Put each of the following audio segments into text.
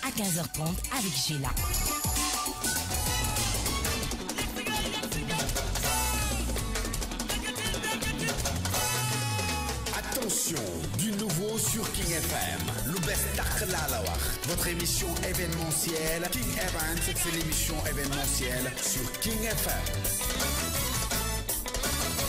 à 15h30 avec Sheila. Attention, du nouveau sur King FM. Le best Lalawa. Votre émission événementielle King Events, c'est l'émission événementielle sur King FM.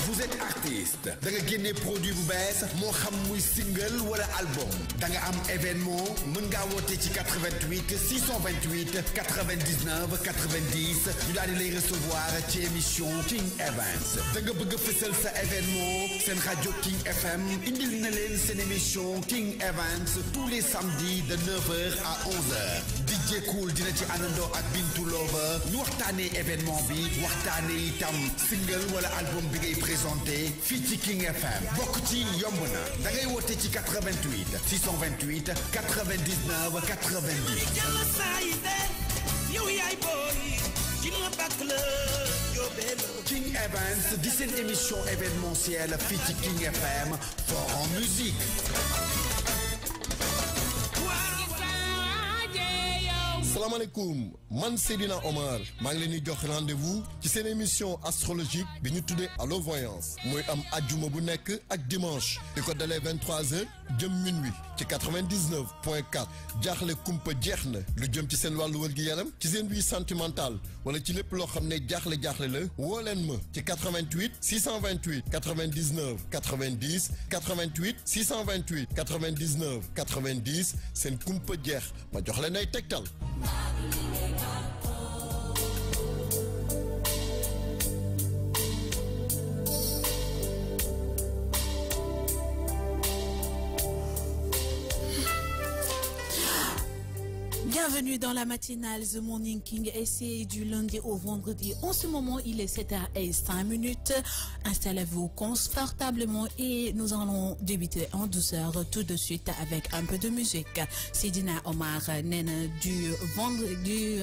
Vous êtes artiste, da nga génne produit bu bees moo xam muy single wala album da nga am événement mën ngaa woote ci 88 628 99 90 ñu daal di lay recevoir ci émission King Events da nga bëgg a fësal sa événement seen rajo King FM indil na leen seen émission King Events tous les samedis de 9h à 11h DJ Cool dina ci àndandoo ak Bintou Lover ñu waxtaanee événement bi waxtaanee itam single wala album bi ngay présenté fii ci King FM bokk ci yomb na da ngay woote ci 88 628 99 90. King Events di seen émission événementielle fii ci King FM fort en musique. salaamaaleykum man Seydina Omar maa ngi leen di jox rendez-vous ci seen émission astrologique bi ñu tuddee Allo Voyance mooy am ajjuma bu nekk ak dimanche di ko dalee 23h jëm minuit ci 99.4 jaaxle kumpa jeex na lu jëm ci seen wàllu wër gi yaram ci seen vie sentimentale wala ci lépp loo xam ne jaaxle la woo leen ma ci 88 628 99 90 88 628 99 90 seen kumpa jeex ma jox leen ay tegtal. Bienvenue dans la matinale The Morning King et c'est du lundi au vendredi. En ce moment, il est 7h05. Installez-vous confortablement et nous allons débuter en douceur tout de suite avec un peu de musique. Seydina Omar nena du vendredi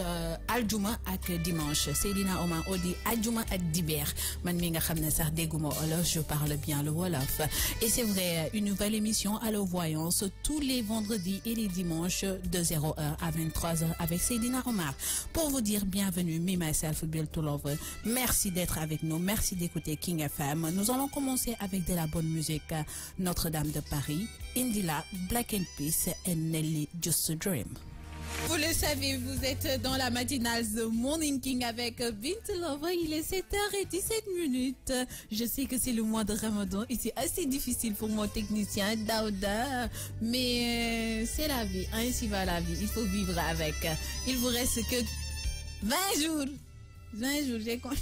aljuma ak dimanche. Seydina Omar odi aljuma ak diber. Man mi nga xamné sax dégguma wolof, je parle bien le wolof. Et c'est vrai, une nouvelle émission Allo Voyance tous les vendredis et les dimanches de 0h à 23h avec Seydina Omar. Pour vous dire bienvenue, me, myself, Bill to Love. Merci d'être avec nous. Merci d'écouter King FM. Nous allons commencer avec de la bonne musique. Notre-Dame de Paris, Indila, Black and Peace et Nelly, Just a Dream. Vous le savez, vous êtes dans la matinale The Morning King avec Bint Lover. Il est 7h17. Je sais que c'est le mois de Ramadan et c'est assez difficile pour mon technicien Daouda, mais c'est la vie. Ainsi va la vie. Il faut vivre avec. Il vous reste que 20 jours. 20 jours, j'ai compris.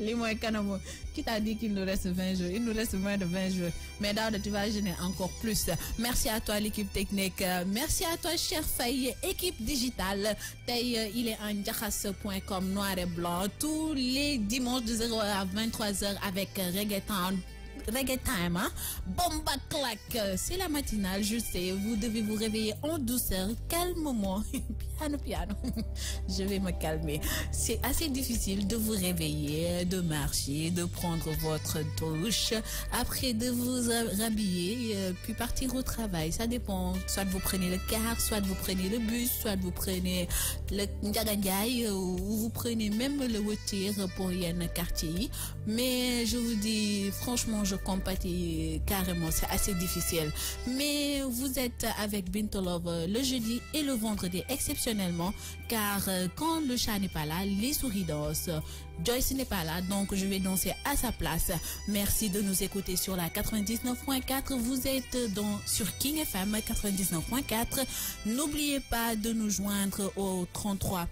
Les mois canamo. Qui t'a dit qu'il nous reste 20 jours? Il nous reste moins de 20 jours. Mais Daouda, tu vas gêner encore plus. Merci à toi, l'équipe technique. Merci à toi, cher Faye, équipe digitale. Tay, il est en jaxas.com noir et blanc tous les dimanches de 0h à 23h avec Reggae Time, hein? Bomba claque, c'est la matinale, je sais, vous devez vous réveiller en douceur, calmement, piano, je vais me calmer. C'est assez difficile de vous réveiller, de marcher, de prendre votre douche, après de vous rhabiller, puis partir au travail, ça dépend, soit vous prenez le car, soit vous prenez le bus, soit vous prenez le Ndiagandiaï, ou vous prenez même le voiture pour y aller quartier, mais je vous dis, franchement, je compatis carrément, c'est assez difficile. Mais vous êtes avec Bintou Love le jeudi et le vendredi exceptionnellement, car quand le chat n'est pas là, les souris dansent. Joyce n'est pas là, donc je vais danser à sa place. Merci de nous écouter sur la 99.4. Vous êtes sur King FM 99.4. N'oubliez pas de nous joindre au 33.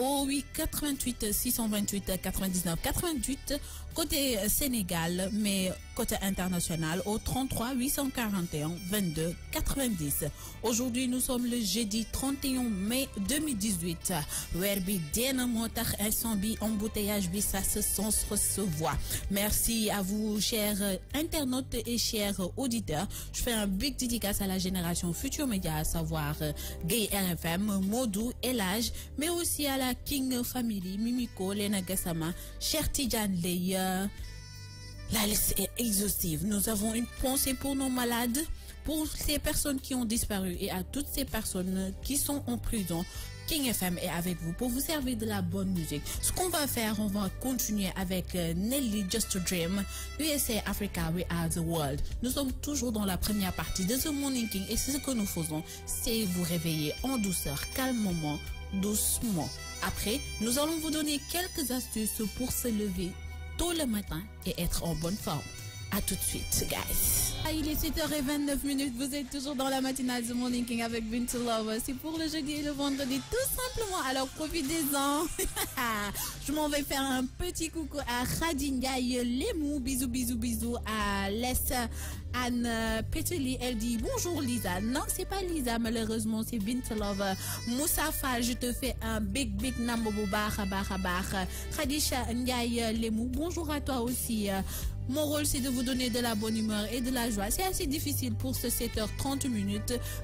Oh oui, 88 628 99 88 côté Sénégal, mais côté international au 33 841 22 90. Aujourd'hui, nous sommes le jeudi 31 mai 2018. Werbi dena motax incendie embouteillage bi ça se voit. Merci à vous, chers internautes et chers auditeurs. Je fais un big dédicace à la génération Futur Média, à savoir Gay RFM, Modou, Elage, mais aussi à la King Family, Mimiko, Lena Gassama, Cher Tidjan Leia. La liste est exhaustive. Nous avons une pensée pour nos malades, pour ces personnes qui ont disparu et à toutes ces personnes qui sont en prison, King FM est avec vous pour vous servir de la bonne musique. Ce qu'on va faire, on va continuer avec Nelly Just a Dream, USA Africa We Are the World. Nous sommes toujours dans la première partie de The Morning King et c'est ce que nous faisons, c'est vous réveiller en douceur, calmement, doucement. Après, nous allons vous donner quelques astuces pour se lever tôt le matin et être en bonne forme. À tout de suite, guys. Il est 7h29, vous êtes toujours dans la matinale The Morning King avec Bintou Love. C'est pour le jeudi et le vendredi, tout simplement. Alors profitez-en. Je m'en vais faire un petit coucou à Khadingaï Lemou. Bisous, bisous, bisous à Anne Peteli. Elle dit bonjour Lisa. Non, c'est pas Lisa, malheureusement, c'est Bintou Love. Moussafa, je te fais un big nambo barra. Khadisha Ndiaye Lemou, bonjour à toi aussi. Mon rôle, c'est de vous donner de la bonne humeur et de la joie. C'est assez difficile pour ce 7h30,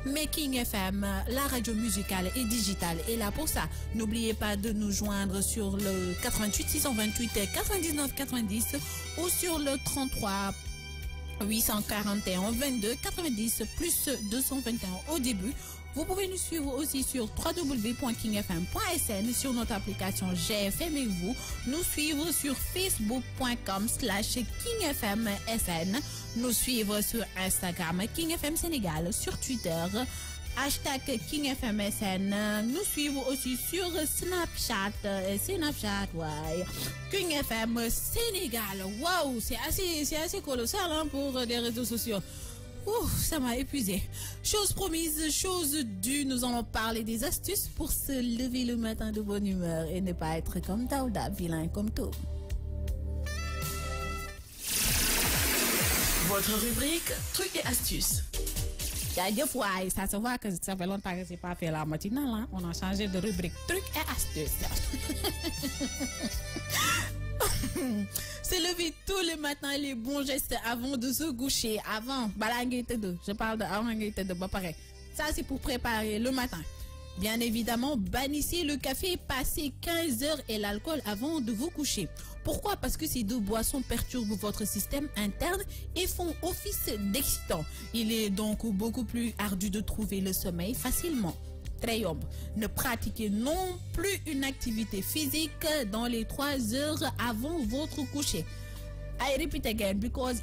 mais King FM, la radio musicale et digitale, est là pour ça. N'oubliez pas de nous joindre sur le 88 628 99 90 ou sur le 33 841 22 90 plus 221 au début. Vous pouvez nous suivre aussi sur www.kingfm.sn sur notre application GFM et vous nous suivre sur facebook.com/kingfmsn, nous suivre sur Instagram KingFM Sénégal, sur Twitter hashtag KingFMSN, nous suivre aussi sur Snapchat, ouais. KingFM Sénégal. Waouh, c'est assez colossal hein, pour des réseaux sociaux. Ouh, ça m'a épuisé. Chose promise, chose due, nous allons parler des astuces pour se lever le matin de bonne humeur et ne pas être comme Daouda, vilain comme tout. Votre rubrique trucs et astuces. Ça se voit que ça fait longtemps que je n'ai pas fait la matinale. Hein? On a changé de rubrique trucs et astuces. Se lever tôt le matin, les bons gestes avant de se coucher, avant, je parle de avant de pareil. Ça c'est pour préparer le matin. Bien évidemment, bannissez le café, passez 15 heures et l'alcool avant de vous coucher. Pourquoi? Parce que ces deux boissons perturbent votre système interne et font office d'excitant. Il est donc beaucoup plus ardu de trouver le sommeil facilement. Ne pratiquez non plus une activité physique dans les 3 heures avant votre coucher. I repeat again because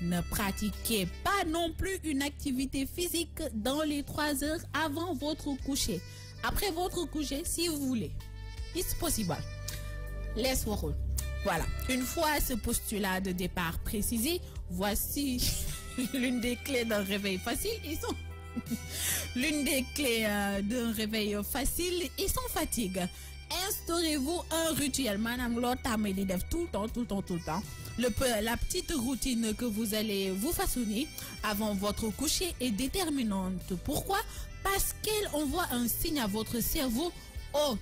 ne pratiquez pas non plus une activité physique dans les 3 heures avant votre coucher. Après votre coucher, si vous voulez. It's possible. Let's work. Voilà. Une fois ce postulat de départ précisé, voici l'une des clés d'un réveil facile. L'une des clés d'un réveil facile et sans fatigue. Instaurez-vous un rituel. Madame tout le temps. La petite routine que vous allez vous façonner avant votre coucher est déterminante. Pourquoi? Parce qu'elle envoie un signe à votre cerveau. Oh,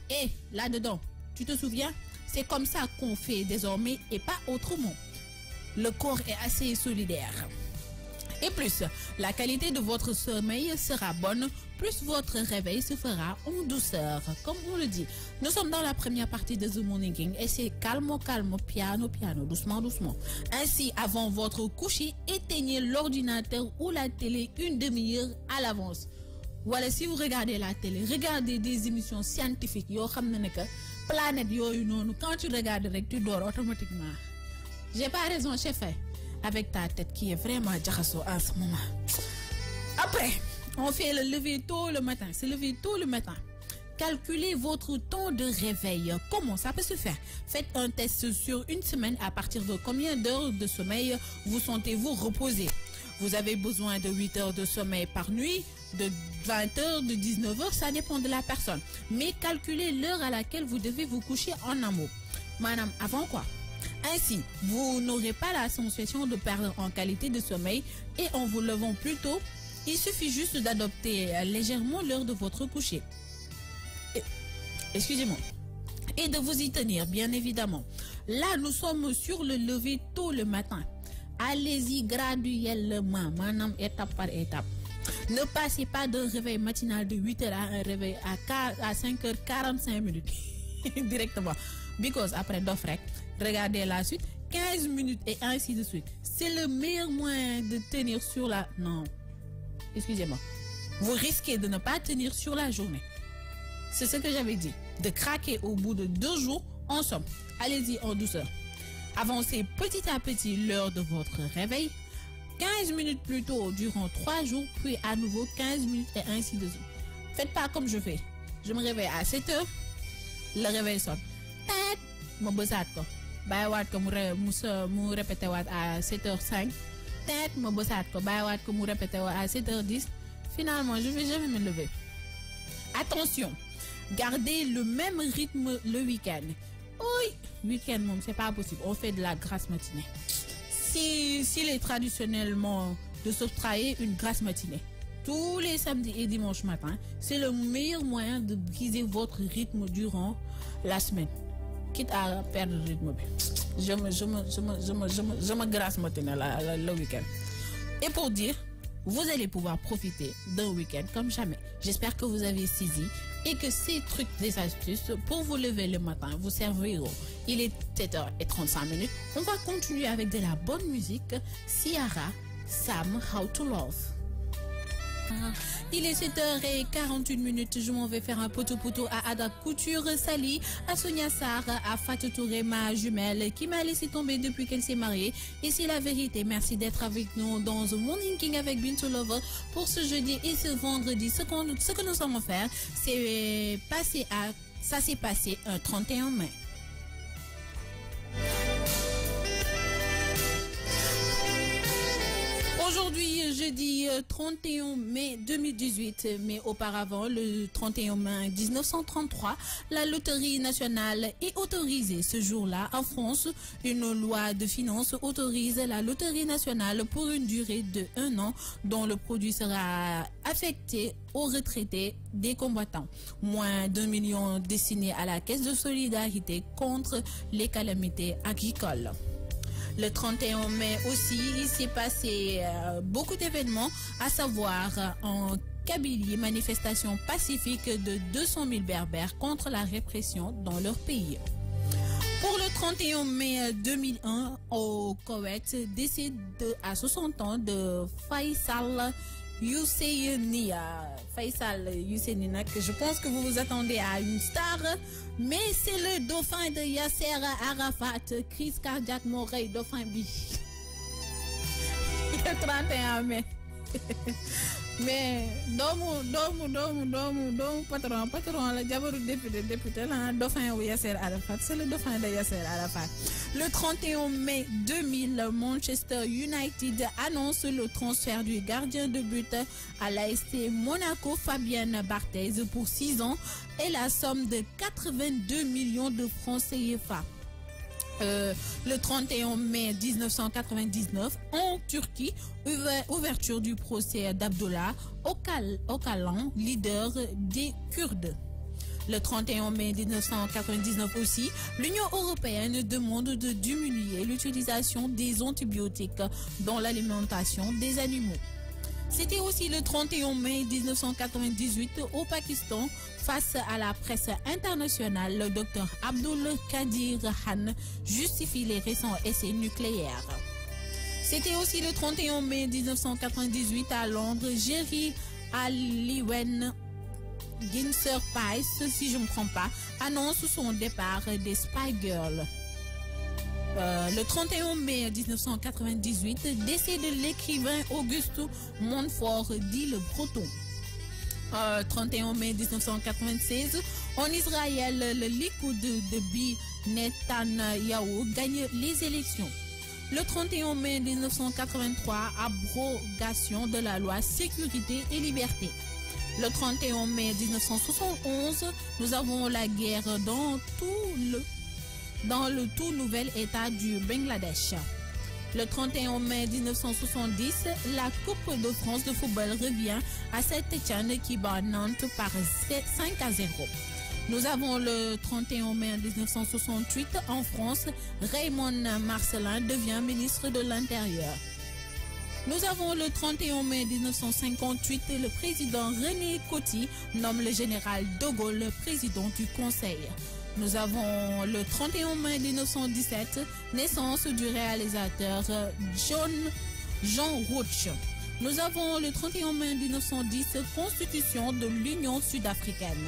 là-dedans, tu te souviens? C'est comme ça qu'on fait désormais et pas autrement. Le corps est assez solidaire. Et plus, la qualité de votre sommeil sera bonne, plus votre réveil se fera en douceur. Comme on le dit, nous sommes dans la première partie de The Morning King et c'est calme, piano, doucement. Ainsi, avant votre coucher, éteignez l'ordinateur ou la télé une demi-heure à l'avance. Voilà, si vous regardez la télé, regardez des émissions scientifiques. Planète, quand tu regardes, tu dors automatiquement. J'ai pas raison, chef. Avec ta tête qui est vraiment djahasso en ce moment. Après, on fait le lever tôt le matin. Se lever tôt le matin. Calculez votre temps de réveil. Comment ça peut se faire? Faites un test sur une semaine. À partir de combien d'heures de sommeil vous sentez-vous reposé? Vous avez besoin de 8 heures de sommeil par nuit, de 20 heures, de 19 heures, ça dépend de la personne. Mais calculez l'heure à laquelle vous devez vous coucher en amont. Madame, avant quoi? Ainsi, vous n'aurez pas la sensation de perdre en qualité de sommeil et en vous levant plus tôt, il suffit juste d'adopter légèrement l'heure de votre coucher. Excusez-moi. Et de vous y tenir, bien évidemment. Là, nous sommes sur le lever tôt le matin. Allez-y graduellement, madame, étape par étape. Ne passez pas d'un réveil matinal de 8h à un réveil à 5h45 directement. Because après d'offre, regardez la suite, 15 minutes et ainsi de suite. C'est le meilleur moyen de tenir sur la... Non. excusez-moi, vous risquez de ne pas tenir sur la journée. C'est ce que j'avais dit. De craquer au bout de 2 jours, en somme. Allez-y en douceur. Avancez petit à petit l'heure de votre réveil. 15 minutes plus tôt durant 3 jours, puis à nouveau 15 minutes et ainsi de suite. Faites pas comme je fais. Je me réveille à 7 heures, le réveil sonne. Tête, ma bossate ko. Bayawat ko mu répété wat à 7h05. Tête, ma bossate ko. Bayawat ko mu répété wat à 7h10. Finalement, je vais jamais me lever. Attention, gardez le même rythme le week-end. Oui, week-end, c'est pas possible. On fait de la grasse matinée. S'il est traditionnellement de s'octroyer une grasse matinée tous les samedis et dimanches matin, c'est le meilleur moyen de briser votre rythme durant la semaine. Quitte à perdre le rythme. Je me grasse matinée le week-end. Et pour dire, vous allez pouvoir profiter d'un week-end comme jamais. J'espère que vous avez saisi et que ces trucs, des astuces pour vous lever le matin vous serviront. Il est 7h35. On va continuer avec de la bonne musique. Ciara, Sam, How to Love. Il est 7h41. Je m'en vais faire un poteau-poteau à Ada Couture Sali, à Sonia Sarr, à Fatou Touré, ma jumelle, qui m'a laissé tomber depuis qu'elle s'est mariée. Et c'est la vérité. Merci d'être avec nous dans The Morning King avec Bintou Lover pour ce jeudi et ce vendredi. Ce que nous allons faire, c'est ça s'est passé un 31 mai. Aujourd'hui, jeudi 31 mai 2018, mais auparavant, le 31 mai 1933, la loterie nationale est autorisée. Ce jour-là, en France, une loi de finances autorise la loterie nationale pour une durée de 1 an, dont le produit sera affecté aux retraités des combattants. Moins d'1 million destinés à la caisse de solidarité contre les calamités agricoles. Le 31 mai aussi, il s'est passé beaucoup d'événements, à savoir en Kabylie, manifestation pacifique de 200 000 berbères contre la répression dans leur pays. Pour le 31 mai 2001, au Koweït, décès à 60 ans de Faisal Yousseini, que je pense que vous vous attendez à une star, mais c'est le dauphin de Yasser Arafat, crise cardiaque, Morey, dauphin bi. Le 31 mai. Mais patron la jabaru député la dauphin ou Yasser Arafat, c'est le dauphin de Yasser Arafat. Le 31 mai 2000, Manchester United annonce le transfert du gardien de but à l'AS Monaco, Fabien Barthez, pour 6 ans et la somme de 82 millions de francs CFA. Le 31 mai 1999, en Turquie, ouverture du procès d'Abdullah Öcalan, leader des Kurdes. Le 31 mai 1999 aussi, l'Union européenne demande de diminuer l'utilisation des antibiotiques dans l'alimentation des animaux. C'était aussi le 31 mai 1998 au Pakistan, face à la presse internationale, le docteur Abdul Qadir Khan justifie les récents essais nucléaires. C'était aussi le 31 mai 1998 à Londres, Jerry Aliwen Ginser-Pice, si je ne me trompe pas, annonce son départ des Spy Girls. Le 31 mai 1998, décès de l'écrivain Auguste Montfort, dit le Breton. 31 mai 1996, en Israël, le Likoud de Bibi Netanyahu gagne les élections. Le 31 mai 1983, abrogation de la loi Sécurité et Liberté. Le 31 mai 1971, nous avons la guerre dans le tout nouvel État du Bangladesh. Le 31 mai 1970, la Coupe de France de football revient à Saint-Étienne qui bat Nantes par 5-0. Nous avons le 31 mai 1968 en France, Raymond Marcellin devient ministre de l'Intérieur. Nous avons le 31 mai 1958, le président René Coty nomme le général de Gaulle président du Conseil. Nous avons le 31 mai 1917, naissance du réalisateur Jean Roach. Nous avons le 31 mai 1910, constitution de l'Union sud-africaine.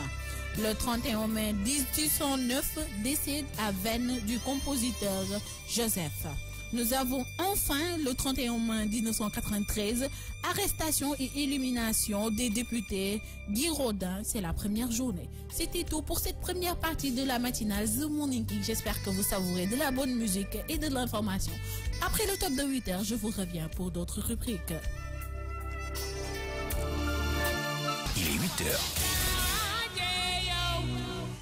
Le 31 mai 1809, décès à Vennes du compositeur Joseph. Nous avons enfin le 31 mai 1993, arrestation et élimination des députés Guy Rodin. C'est la première journée. C'était tout pour cette première partie de la matinale The Morning King. J'espère que vous savourez de la bonne musique et de l'information. Après le top de 8h, je vous reviens pour d'autres rubriques. Il est 8h.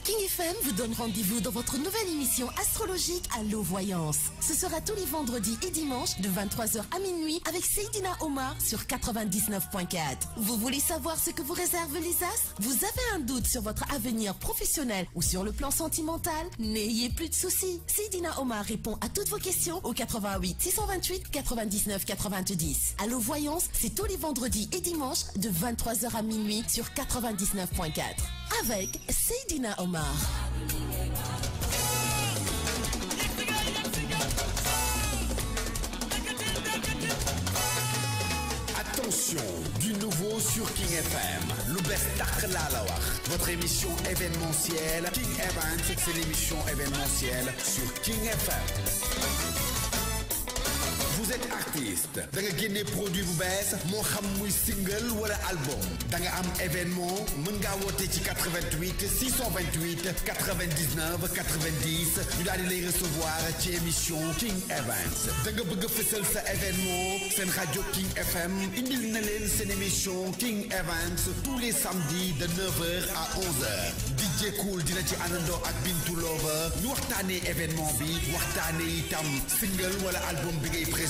King FM vous donne rendez-vous dans votre nouvelle émission astrologique Allo Voyance. Ce sera tous les vendredis et dimanches de 23h à minuit avec Seydina Omar sur 99.4. Vous voulez savoir ce que vous réservent les astres? Vous avez un doute sur votre avenir professionnel ou sur le plan sentimental? N'ayez plus de soucis. Seydina Omar répond à toutes vos questions au 88 628 99 90. Allo Voyance, c'est tous les vendredis et dimanches de 23h à minuit sur 99.4. Avec Seydina Omar. Attention, du nouveau sur King FM. Le best Lalawa. Votre émission événementielle. King Events, c'est l'émission événementielle sur King FM. Vous êtes artiste, da nga génne produit bu bees moo xam muy single wala album da nga am événement mën ngaa woote ci 88 628 99 90 ñu daal di lay recevoir ci émission King Events. Da nga bëgg a fësal sa événement seen rajo King FM indil na leen seen émission King Events tous les samedis de 9h à 11h. DJ Cool dina ci àndandoo ak Bintou Lover ñu waxtaanee événement bi waxtaanee itam single wala album bi ngay présenté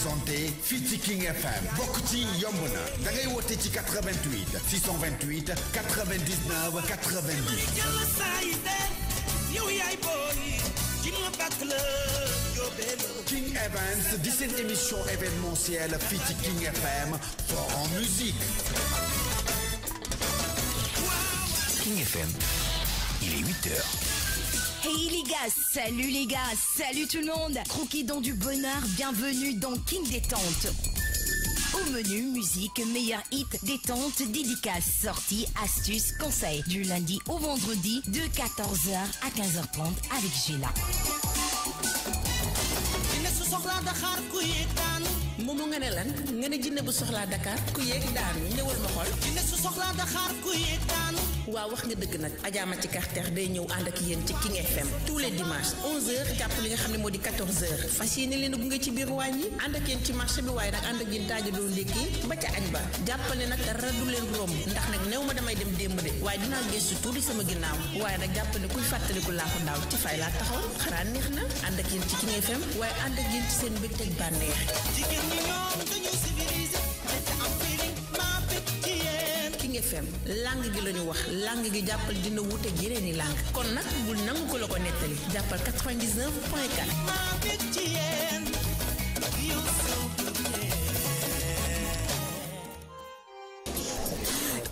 fii ci King FM bokk ci yomb na da ngay woote ci 88 628 99 90. King Events di seen émission événementielle fii ci King FM fort en musique. King FM, il est 8h. Hey les gars, salut tout le monde. Croquez dans du bonheur, bienvenue dans King Détente. Au menu, musique, meilleur hit, détente, dédicaces, sorties, astuces, conseils. Du lundi au vendredi de 14h à 15h30 avec Gila. moomu nga ne lan nga ne jinne bu soxlaa Dakar ku yeeg daanu ñëwal ma xool jinne su soxlaa Dakar ku yeeg daanu waaw wax nga dëgg nag ajaama ci carter day ñëw ànd ak yéen ci King FM tous les dimanches 11h jàpp li nga xam ne moo di 14h fas yéene leen gunge ci biir waañ yi ànd ak yéen ci marché bi waaye nag ànd ak yéen taajadoo ndékki ba ca añ ba jàppale nag dara du leen romb ndax nag néew ma damay dem démb de waaye dinaa gëstu tuuti sama ginnaaw waaye nag jàppale kuy fàttaliku laa ko daaw ci fay laa taxaw xanaa neex na ànd ak yéen ci King FM waaye ànd ak yéen ci seen mbégteeg bànneex King FM langue gi lañu wax langue gi jàppal dina wuute ak yeneen i langue kon nag bul nangu ko la ko nettali jàppal 99.4.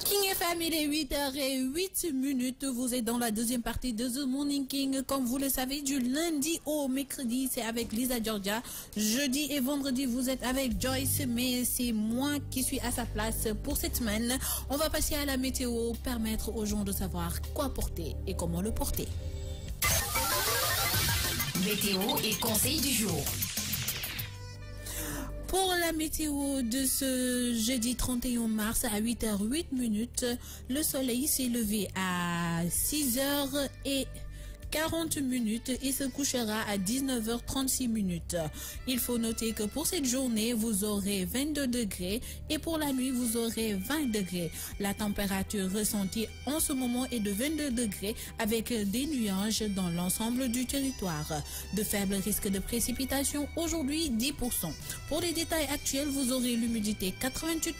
King FM, il est 8h08. Vous êtes dans la deuxième partie de The Morning King. Comme vous le savez, du lundi au mercredi, c'est avec Lisa Georgia. Jeudi et vendredi, vous êtes avec Joyce, mais c'est moi qui suis à sa place pour cette semaine. On va passer à la météo, permettre aux gens de savoir quoi porter et comment le porter. Météo et conseils du jour. Pour la météo de ce jeudi 31 mars à 8h08, le soleil s'est levé à 6h40 et se couchera à 19h36. Il faut noter que pour cette journée, vous aurez 22 degrés et pour la nuit, vous aurez 20 degrés. La température ressentie en ce moment est de 22 degrés avec des nuages dans l'ensemble du territoire. De faibles risques de précipitation, aujourd'hui 10%. Pour les détails actuels, vous aurez l'humidité 88%,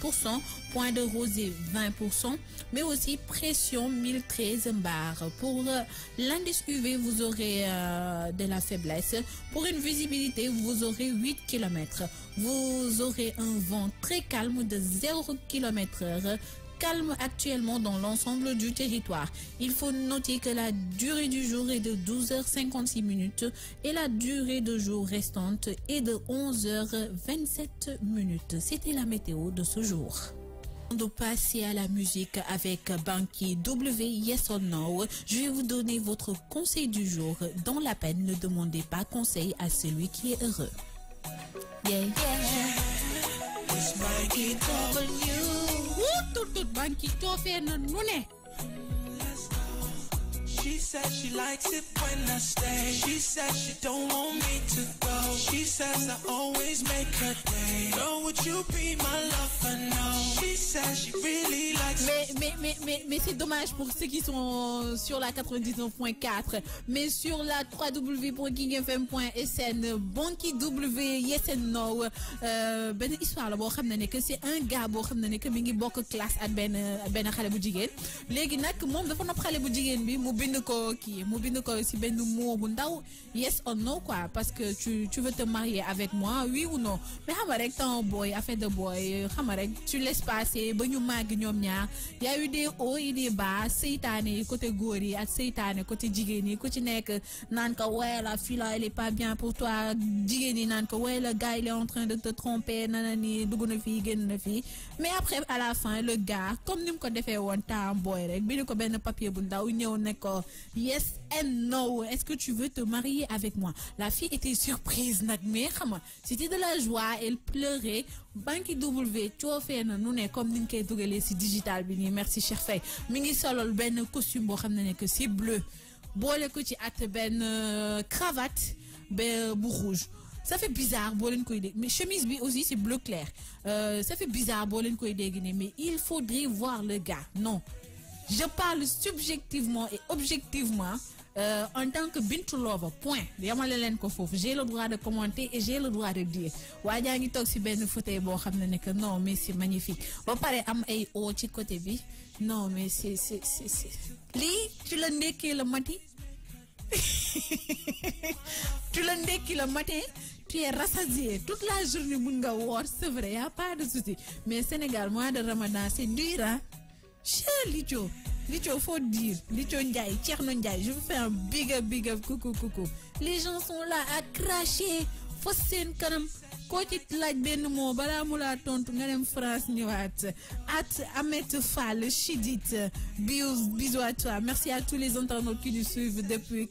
point de rosée 20%, mais aussi pression 1013 bars. Pour l'indice UV, vous aurez de la faiblesse. Pour une visibilité, vous aurez 8 km. Vous aurez un vent très calme de 0 km/h calme actuellement dans l'ensemble du territoire. Il faut noter que la durée du jour est de 12h56 et la durée de jour restante est de 11h27. C'était la météo de ce jour. De passer à la musique avec Banky W, Yes or No. Je vais vous donner votre conseil du jour. Dans la peine, ne demandez pas conseil à celui qui est heureux. Yeah. It's Banky W. Tout Banky fait non. She says she likes it when I stay. She says she don't want me to go. She says I always make her day. Girl, would you be my lover now? She says she really likes it. Mais c'est dommage pour ceux qui sont sur la 99.4, mais sur la www.kingfm.sn, Banky W, Yes and No, ben histoire la boo xam ne que c'est un gars boo xam ne que mi ngi bokk classe ak benn xale bu jigéen léegi nag moom dafa nopp xale bu jigéen bi mu bind ko si benn mot bu ndaw yes or no quoi, parce que tu veux te marier avec moi, oui ou non. Mais xam nga rek temps boy, affaire de boy, xam nga rek tu laisses passer ba ñu màgg ñoom ñaar. Y a eu des hauts et des bas, seytaane yi côté góor yi ak seytaane côté jigéen yi, ku ci nekk naan ko ouais la fille là elle est pas bien pour toi, jigéen yi naan ko ouais le gars il est en train de te tromper nanani dugg na fii génn na fii. Mais après à la fin le gars comme ni mu ko defee woon temps boy rek bi ñu ko benn papier bu ndaw ñëw ne ko yes and no, est-ce que tu veux te marier avec moi? La fille était surprise nag, mais xam nga c'était de la joie, elle pleurait. Banky W coofee na nu ne comme niñ koy dugalee si digital bi nii, merci Cheikh Faye mi ngi solol benn costume boo xam ne que c'est bleu boole ko ci at benn cravate bu rouge. Ça fait bizarre boo leen koy dégg, mais chemise bi aussi c'est bleu clair. Ça fait bizarre boo leen koy dégg ne, mais il faudrait voir le gars. Non, je parle subjectivement et objectivement. En tant que Bintou Lover, point. Yamale len ko fofu. J'ai le droit de commenter et j'ai le droit de dire. Wadja ngi tok ci ben fauteuil bo xamné ne que non mais c'est magnifique. Ba paré am ay o ci côté bi. Non mais c'est li tu le ndéké le matin. Tu le ndéké le matin. Tu es rassasié toute la journée mun nga wor, c'est vrai, y a pas de souci. Mais Sénégal, mois de Ramadan, c'est dur hein. Cher Licho, faut dire, Licho Ndiaye, Tcherno Ndiaye, je vous fais un big up, coucou. Les gens sont là à cracher, faut sen kanam, ko ci laaj benn mot bala mu la tontu nga dem France ñëwaat. At Ahmed Fall, Chidit, bisous à toi. Merci à tous les internautes qui nous suivent depuis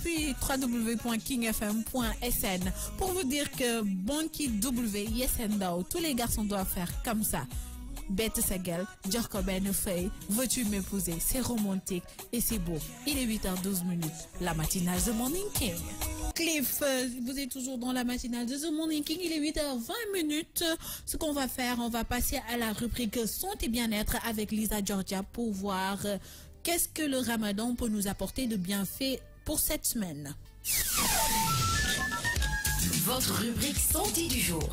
www.kingfm.sn pour vous dire que Banky W, Yes and No, tous les garçons doivent faire comme ça. Bête sa gueule, jox ko benn feuille, veux-tu m'épouser? C'est romantique et c'est beau. Il est 8h12, la matinale de Morning King. Cliff, vous êtes toujours dans la matinale de The Morning King, il est 8h20. Ce qu'on va faire, on va passer à la rubrique Son et bien-être avec Lisa Georgia pour voir qu'est-ce que le Ramadan peut nous apporter de bienfaits pour cette semaine. Votre rubrique Santé du jour.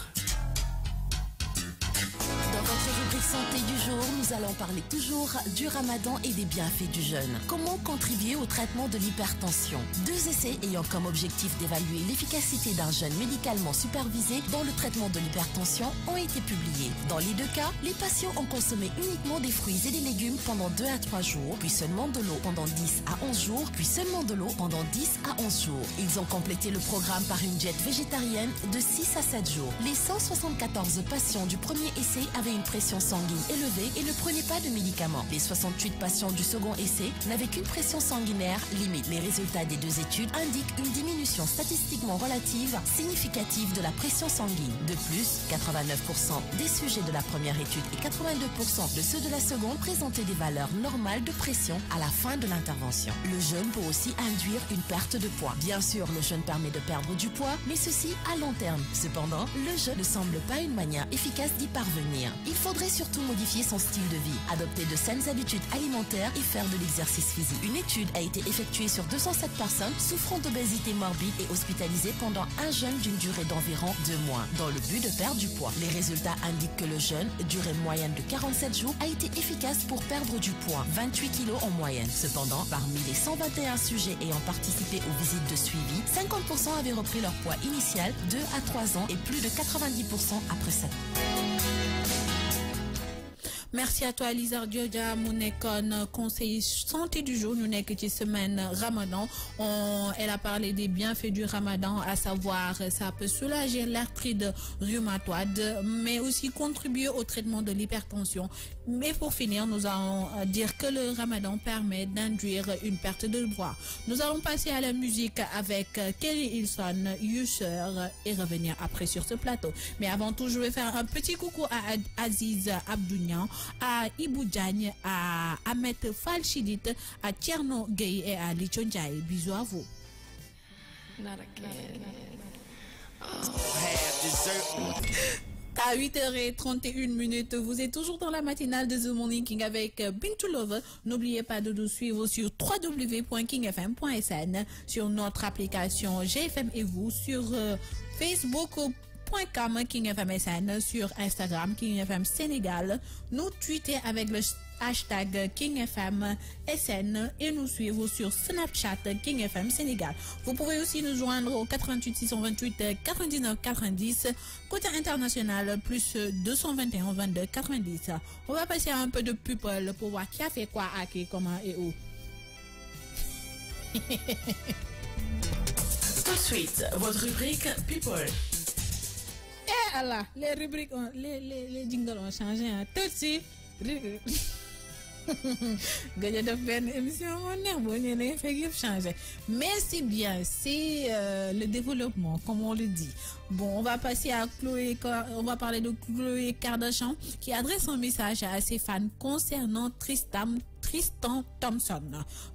Dans votre rubrique santé du jour, nous allons parler toujours du Ramadan et des bienfaits du jeûne. Comment contribuer au traitement de l'hypertension? 2 essais ayant comme objectif d'évaluer l'efficacité d'un jeûne médicalement supervisé dans le traitement de l'hypertension ont été publiés. Dans les 2 cas, les patients ont consommé uniquement des fruits et des légumes pendant 2 à 3 jours, puis seulement de l'eau pendant 10 à 11 jours, puis seulement de l'eau pendant 10 à 11 jours. Ils ont complété le programme par une diète végétarienne de 6 à 7 jours. Les 174 patients du premier essai avaient une pression sanguine élevée et ne prenaient pas de médicaments. Les 68 patients du second essai n'avaient qu'une pression sanguinaire limite. Les résultats des 2 études indiquent une diminution statistiquement relative significative de la pression sanguine. De plus, 89% des sujets de la première étude et 82% de ceux de la seconde présentaient des valeurs normales de pression à la fin de l'intervention. Le jeûne peut aussi induire une perte de poids. Bien sûr, le jeûne permet de perdre du poids, mais ceci à long terme. Cependant, le jeûne ne semble pas une manière efficace d'y parvenir. Il faudrait surtout modifier son style de vie, adopter de saines habitudes alimentaires et faire de l'exercice physique. Une étude a été effectuée sur 207 personnes souffrant d'obésité morbide et hospitalisées pendant un jeûne d'une durée d'environ 2 mois, dans le but de perdre du poids. Les résultats indiquent que le jeûne, durée moyenne de 47 jours, a été efficace pour perdre du poids, 28 kilos en moyenne. Cependant, parmi les 121 sujets ayant participé aux visites de suivi, 50% avaient repris leur poids initial 2 à 3 ans et plus de 90% après 7 ans. Merci à toi Lisa Diodia mu nekkoon conseil santé du jour ñu nekk ci semaine Ramadan. Elle a parlé des bienfaits du Ramadan, à savoir ça peut soulager l'arthrite rhumatoïde mais aussi contribuer au traitement de l'hypertension. Mais pour finir, nous allons dire que le Ramadan permet d'induire une perte de poids. Nous allons passer à la musique avec Kelly Hilson, User, et revenir après sur ce plateau. Mais avant tout, je vais faire un petit coucou à Aziz Abdounian, à Ibou Diagne, à Ahmed Falchidit, à Tierno Gueye et à Lichon Ndiaye. Bisous à vous. À 8h31, vous êtes toujours dans la matinale de The Morning King avec Bintou Love. N'oubliez pas de nous suivre sur www.kingfm.sn, sur notre application GFM et vous, sur Facebook.com KingFMSN, sur Instagram KingFM Sénégal, nous tweeter avec le hashtag KingFMSN et nous suivre sur Snapchat KingFM Sénégal. Vous pouvez aussi nous joindre au 88 628 99 90, côté international plus 221 22 90. On va passer à un peu de people pour voir qui a fait quoi, à qui, comment et où. Tout de suite, votre rubrique People. Eh Allah, les rubriques, les jingles ont changé, hein. Tout de suite. Gagner de faire une émission, mais c'est bien, c'est le développement, comme on le dit. Bon, on va passer à on va parler de Khloé Kardashian qui adresse un message à ses fans concernant Tristan Thompson.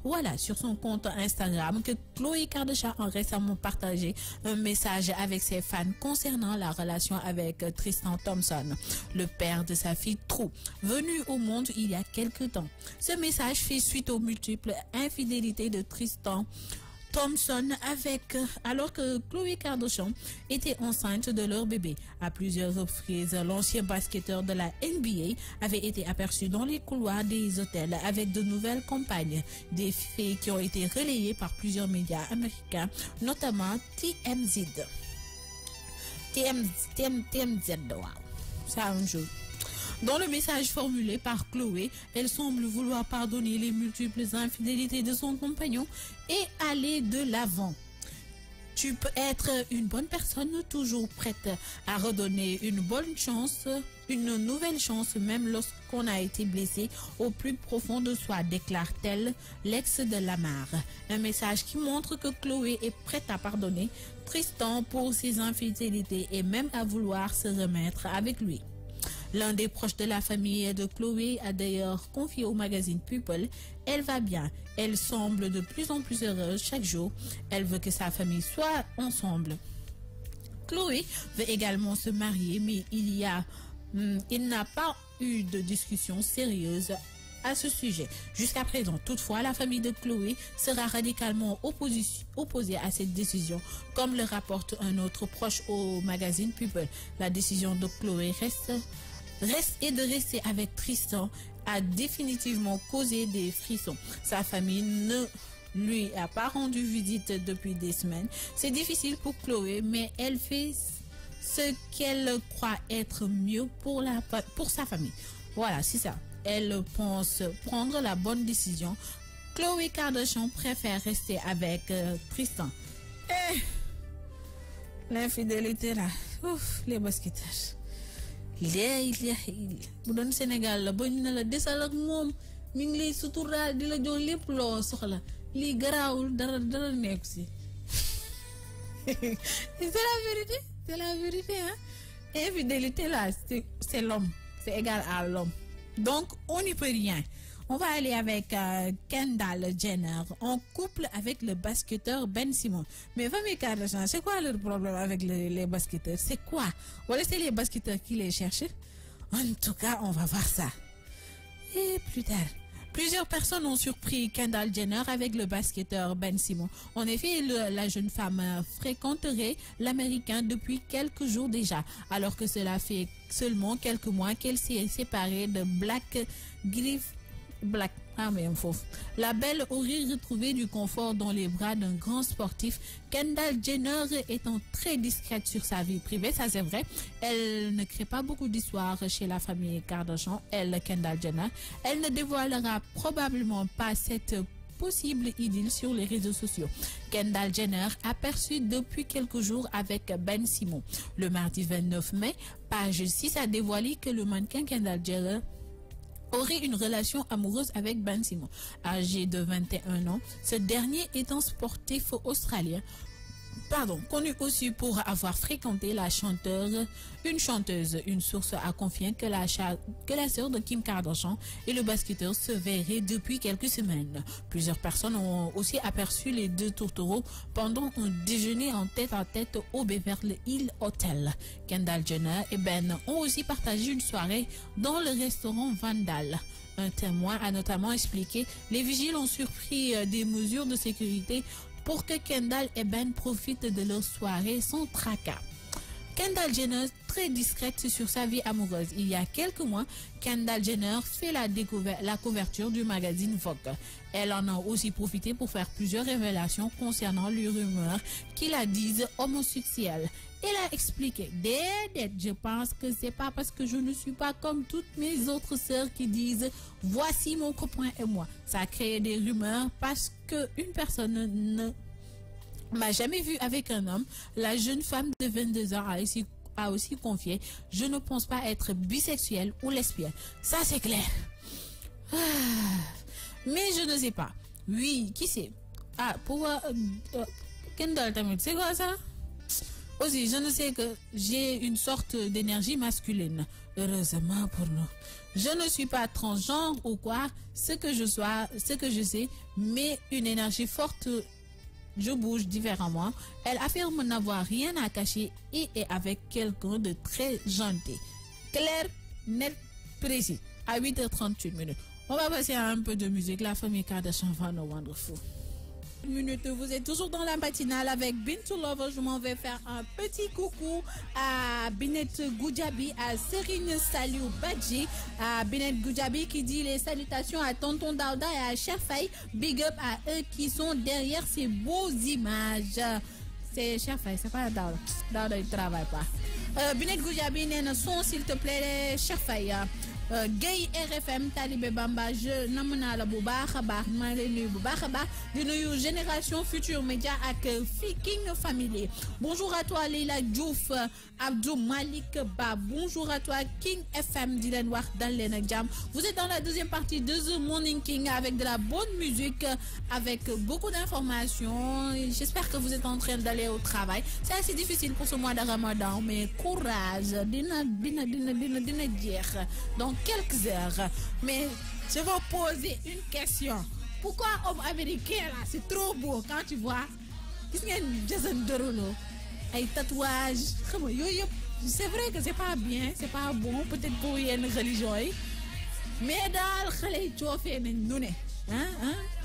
Voilà, sur son compte Instagram, que Khloé Kardashian a récemment partagé un message avec ses fans concernant la relation avec Tristan Thompson, le père de sa fille True, venu au monde il y a quelques temps. Ce message fait suite aux multiples infidélités de Tristan Thompson alors que Khloé Kardashian était enceinte de leur bébé. À plusieurs reprises, l'ancien basketteur de la NBA avait été aperçu dans les couloirs des hôtels avec de nouvelles compagnes. Des faits qui ont été relayés par plusieurs médias américains, notamment TMZ. Wow. Ça un jour. Dans le message formulé par Khloé, elle semble vouloir pardonner les multiples infidélités de son compagnon et aller de l'avant. Tu peux être une bonne personne, toujours prête à redonner une nouvelle chance, même lorsqu'on a été blessé au plus profond de soi, déclare-t-elle, l'ex de Lamar. Un message qui montre que Khloé est prête à pardonner Tristan pour ses infidélités et même à vouloir se remettre avec lui. L'un des proches de la famille de Khloé a d'ailleurs confié au magazine People: elle va bien, elle semble de plus en plus heureuse chaque jour, elle veut que sa famille soit ensemble. Khloé veut également se marier, mais il n'a pas eu de discussion sérieuse à ce sujet. Jusqu'à présent, toutefois, la famille de Khloé sera radicalement opposée à cette décision, comme le rapporte un autre proche au magazine People. La décision de Khloé et de rester avec Tristan a définitivement causé des frissons. Sa famille ne lui a pas rendu visite depuis des semaines. C'est difficile pour Khloé, mais elle fait ce qu'elle croit être mieux pour sa famille. Voilà, c'est ça. Elle pense prendre la bonne décision. Khloé Kardashian préfère rester avec Tristan. L'infidélité là, ouf, les basketteurs. Bu doon Sénégal la ba ñu ne la desal ak moom mi ngi lay suturaal di la jox lépp loo soxla lii garaawul dara nekk si. C'est la vérité hein. Infidélité là, c'est l'homme, c'est égal à l'homme, donc on n'y peut rien. On va aller avec Kendall Jenner en couple avec le basketteur Ben Simmons. Mais famille Kardashian, c'est quoi leur problème avec les basketteurs? C'est quoi? Voilà, c'est les basketteurs qui les cherchent. En tout cas, on va voir ça. Et plus tard, plusieurs personnes ont surpris Kendall Jenner avec le basketteur Ben Simmons. En effet, la jeune femme fréquenterait l'Américain depuis quelques jours déjà, alors que cela fait seulement quelques mois qu'elle s'est séparée de Blake Black. Ah, mais la belle aurait retrouvé du confort dans les bras d'un grand sportif. Kendall Jenner étant très discrète sur sa vie privée, ça c'est vrai. Elle ne crée pas beaucoup d'histoires chez la famille Kardashian. Elle, Kendall Jenner, elle ne dévoilera probablement pas cette possible idylle sur les réseaux sociaux. Kendall Jenner aperçue depuis quelques jours avec Ben Simmons. Le mardi 29 mai, page 6 a dévoilé que le mannequin Kendall Jenner aurait une relation amoureuse avec Ben Simmons. Âgé de 21 ans, ce dernier étant sportif australien, connu aussi pour avoir fréquenté une chanteuse. Une source a confié que la sœur de Kim Kardashian et le basketteur se verraient depuis quelques semaines. Plusieurs personnes ont aussi aperçu les deux tourtereaux pendant un déjeuner en tête-à-tête au Beverly Hills Hotel. Kendall Jenner et Ben ont aussi partagé une soirée dans le restaurant Vandal. Un témoin a notamment expliqué: les vigiles ont surpris des mesures de sécurité pour que Kendall et Ben profitent de leur soirée sans tracas. Kendall Jenner, très discrète sur sa vie amoureuse. Il y a quelques mois, Kendall Jenner fait la couverture du magazine Vogue. Elle en a aussi profité pour faire plusieurs révélations concernant les rumeurs qui la disent homosexuelle. Elle a expliqué: je pense que c'est pas parce que je ne suis pas comme toutes mes autres sœurs qui disent voici mon copain et moi. Ça a créé des rumeurs parce que une personne ne m'a jamais vu avec un homme. La jeune femme de 22 ans a aussi confié: je ne pense pas être bisexuelle ou lesbienne. Ça c'est clair. Mais je ne sais pas. Oui, qui sait? Pour Kendall Tamit, c'est quoi ça? Aussi, je ne sais que j'ai une sorte d'énergie masculine. Heureusement pour nous. Je ne suis pas transgenre ou quoi, ce que je sais, mais une énergie forte. Je bouge différemment. Elle affirme n'avoir rien à cacher et est avec quelqu'un de très gentil. Clair, net, précis. À 8h38. On va passer à un peu de musique. La famille Kardashian va no wonderful. Minute, vous êtes toujours dans la matinale avec Bintou Lover. Je m'en vais faire un petit coucou à Binet Goudjabi, à Serine Saliou Badji, à Binet Goudjabi qui dit les salutations à Tonton Daouda et à Chef Faye. Big up à eux qui sont derrière ces beaux images. C'est Chef Faye, c'est pas Daouda. Daouda il travaille pas. Binet Goudjabi, n'est son s'il te plaît, Chef Faye. Gay RFM Talibé Bamba, je namuna la bu baax a baax maa lay nuyu bu baax a baax di nuyu Génération Futur Média ak King Family. Bonjour à toi Leila Diouf, Abdou Malik Ba. Bonjour à toi King FM di leen wax dal leen ak jàmm. Vous êtes dans la deuxième partie de The Morning King avec de la bonne musique, avec beaucoup d'informations. J'espère que vous êtes en train d'aller au travail. C'est assez difficile pour ce mois de Ramadan, mais courage, dina jeex. Donc quelques heures, mais je vais poser une question. Pourquoi homme américain là c'est trop beau quand tu vois gis ngeen Jason Derulo ay tatouages xam nga yooyu yëpp c'est vrai que c'est pas bien, c'est pas bon peut-être pour yenn religion yi, mais daal xale yi coofee nañ nu ne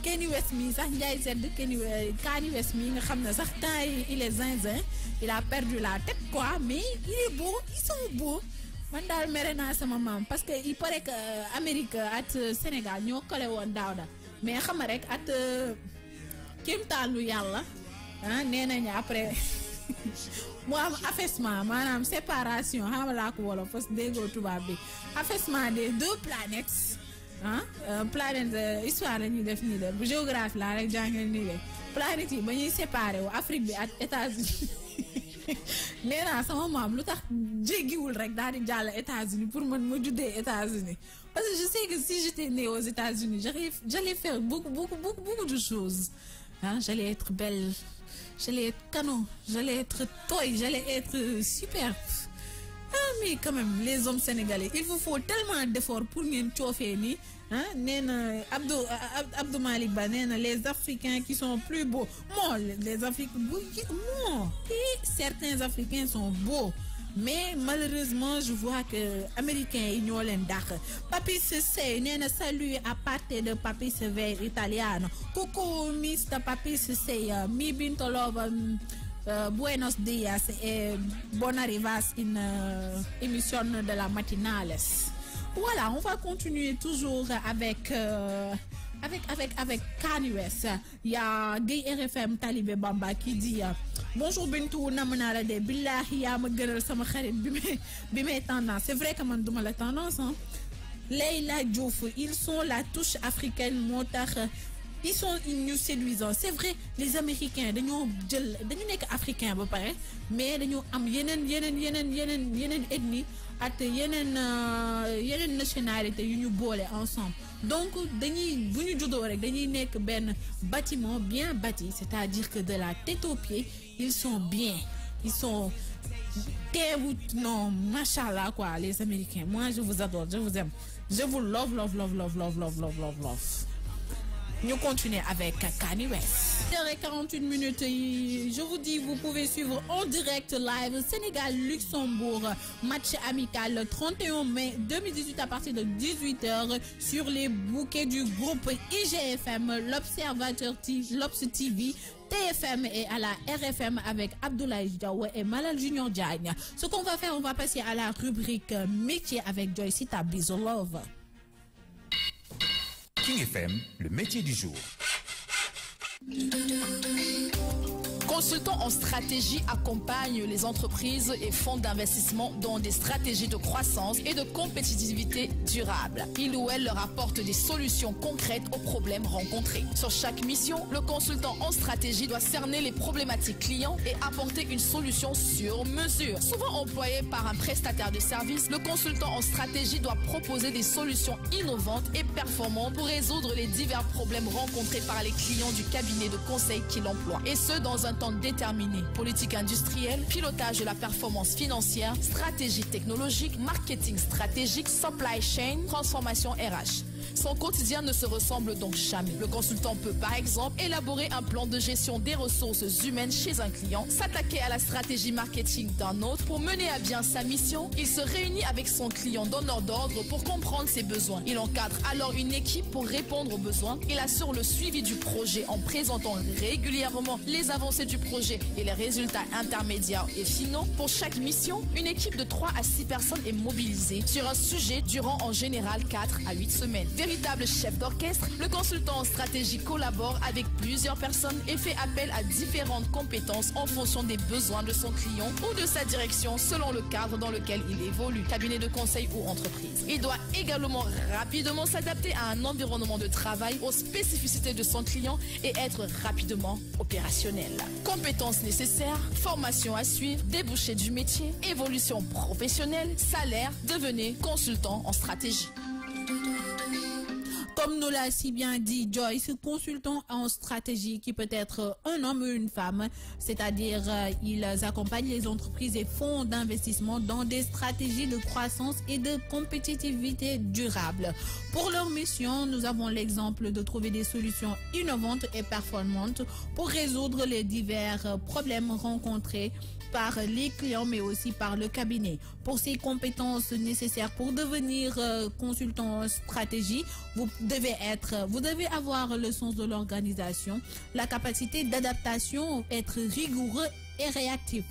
Kanye West mi sax Ndiaye sedd Kanye West mi nga xam ne sax temps il est zinzin, il a perdu la tête quoi, mais il est beau, ils sont beaux. Man daal mere naa sama maam parce que il paraît que Amérique at Sénégal ñoo collé woon Daouda, mais xam nga rek at kéemtaanu yàlla nee nañu après mu am affaissement maanaam séparation xam laa ko wolof parce que déggoo tubaab bi, affaissement des deux planètes planète histoire la ñuy def nii de bu géographie laa rek jàngal nii de planètes yi ba ñuy séparé wu Afrique bi ak États-Unis nee naa sama maam lu tax jéggiwul rek daal di jàll États-Unis pour man ma juddee États-Unis, parce que je sais que si j'étais née aux États-Unis j'allais faire beaucoup de choses. J'allais être belle, j'allais être canon, j'allais être toy, j'allais être super. Mais quand même les hommes sénégalais il vous faut tellement d'efforts pour ngeen coofee nii nee na Abdou Malik Ba nee na les Africains qui sont plus beaux, les Africains et certains Africains sont beaux, mais malheureusement je vois que Américains yi ñoo leen dàq. Papis Sey nee na salut à partir de Papis Ver Italiano. Coucou Mr. Papis Sey, mi Bintou Lover. Buenos días et bon arrivas in émission de la matinales. Voilà, on va continuer toujours avec Kanye West. Il y a des RFM Talibé Bamba qui dit bonjour Bintou namanala de billahi ya ma gënal sama xarit bi may tendance. C'est vrai que man duma la tendance hein. Leila Diouf, ils sont la touche africaine motax ils sont nous séduisants. C'est vrai, les Américains dañu nek africain ba paré mais dañu am yenen ethnie ak yenen nationalité yu ñu bolé ensemble. Donc dañuy buñu juddo rek dañuy nek ben bâtiment bien bâti, c'est-à-dire que de la tête aux pieds, ils sont bien. Ils sont non, machallah quoi, les Américains. Moi je vous adore, je vous aime. Je vous love. Nous continuons avec Kanye West. 48 minutes. Je vous dis, vous pouvez suivre en direct live Sénégal-Luxembourg. Match amical 31 mai 2018 à partir de 18h sur les bouquets du groupe IGFM, l'Observateur l'Obs TV, TFM et à la RFM avec Abdoulaye Diaw et Malal Junior Diagne. Ce qu'on va faire, on va passer à la rubrique métier avec Joycita Bizolove. King FM, le métier du jour. Consultant en stratégie accompagne les entreprises et fonds d'investissement dans des stratégies de croissance et de compétitivité durable. Il ou elle leur apporte des solutions concrètes aux problèmes rencontrés. Sur chaque mission, le consultant en stratégie doit cerner les problématiques clients et apporter une solution sur mesure. Souvent employé par un prestataire de service, le consultant en stratégie doit proposer des solutions innovantes et performantes pour résoudre les divers problèmes rencontrés par les clients du cabinet de conseil qu'il emploie. Et ce, dans un temps déterminé. Politique industrielle, pilotage de la performance financière, stratégie technologique, marketing stratégique, supply chain, transformation RH. Son quotidien ne se ressemble donc jamais. Le consultant peut par exemple élaborer un plan de gestion des ressources humaines chez un client, s'attaquer à la stratégie marketing d'un autre pour mener à bien sa mission. Il se réunit avec son client donneur d'ordre pour comprendre ses besoins. Il encadre alors une équipe pour répondre aux besoins. Il assure le suivi du projet en présentant régulièrement les avancées du projet et les résultats intermédiaires et finaux. Pour chaque mission, une équipe de 3 à 6 personnes est mobilisée sur un sujet durant en général 4 à 8 semaines. Véritable chef d'orchestre, le consultant en stratégie collabore avec plusieurs personnes et fait appel à différentes compétences en fonction des besoins de son client ou de sa direction selon le cadre dans lequel il évolue, cabinet de conseil ou entreprise. Il doit également rapidement s'adapter à un environnement de travail, aux spécificités de son client et être rapidement opérationnel. Compétences nécessaires, formation à suivre, débouchés du métier, évolution professionnelle, salaire, devenez consultant en stratégie. Comme nous l'a si bien dit Joyce, consultant en stratégie qui peut être un homme ou une femme, c'est-à-dire ils accompagnent les entreprises et fonds d'investissement dans des stratégies de croissance et de compétitivité durable. Pour leur mission, nous avons l'exemple de trouver des solutions innovantes et performantes pour résoudre les divers problèmes rencontrés par les clients mais aussi par le cabinet. Pour ces compétences nécessaires pour devenir consultant en stratégie, vous devez avoir le sens de l'organisation, la capacité d'adaptation, être rigoureux et réactif.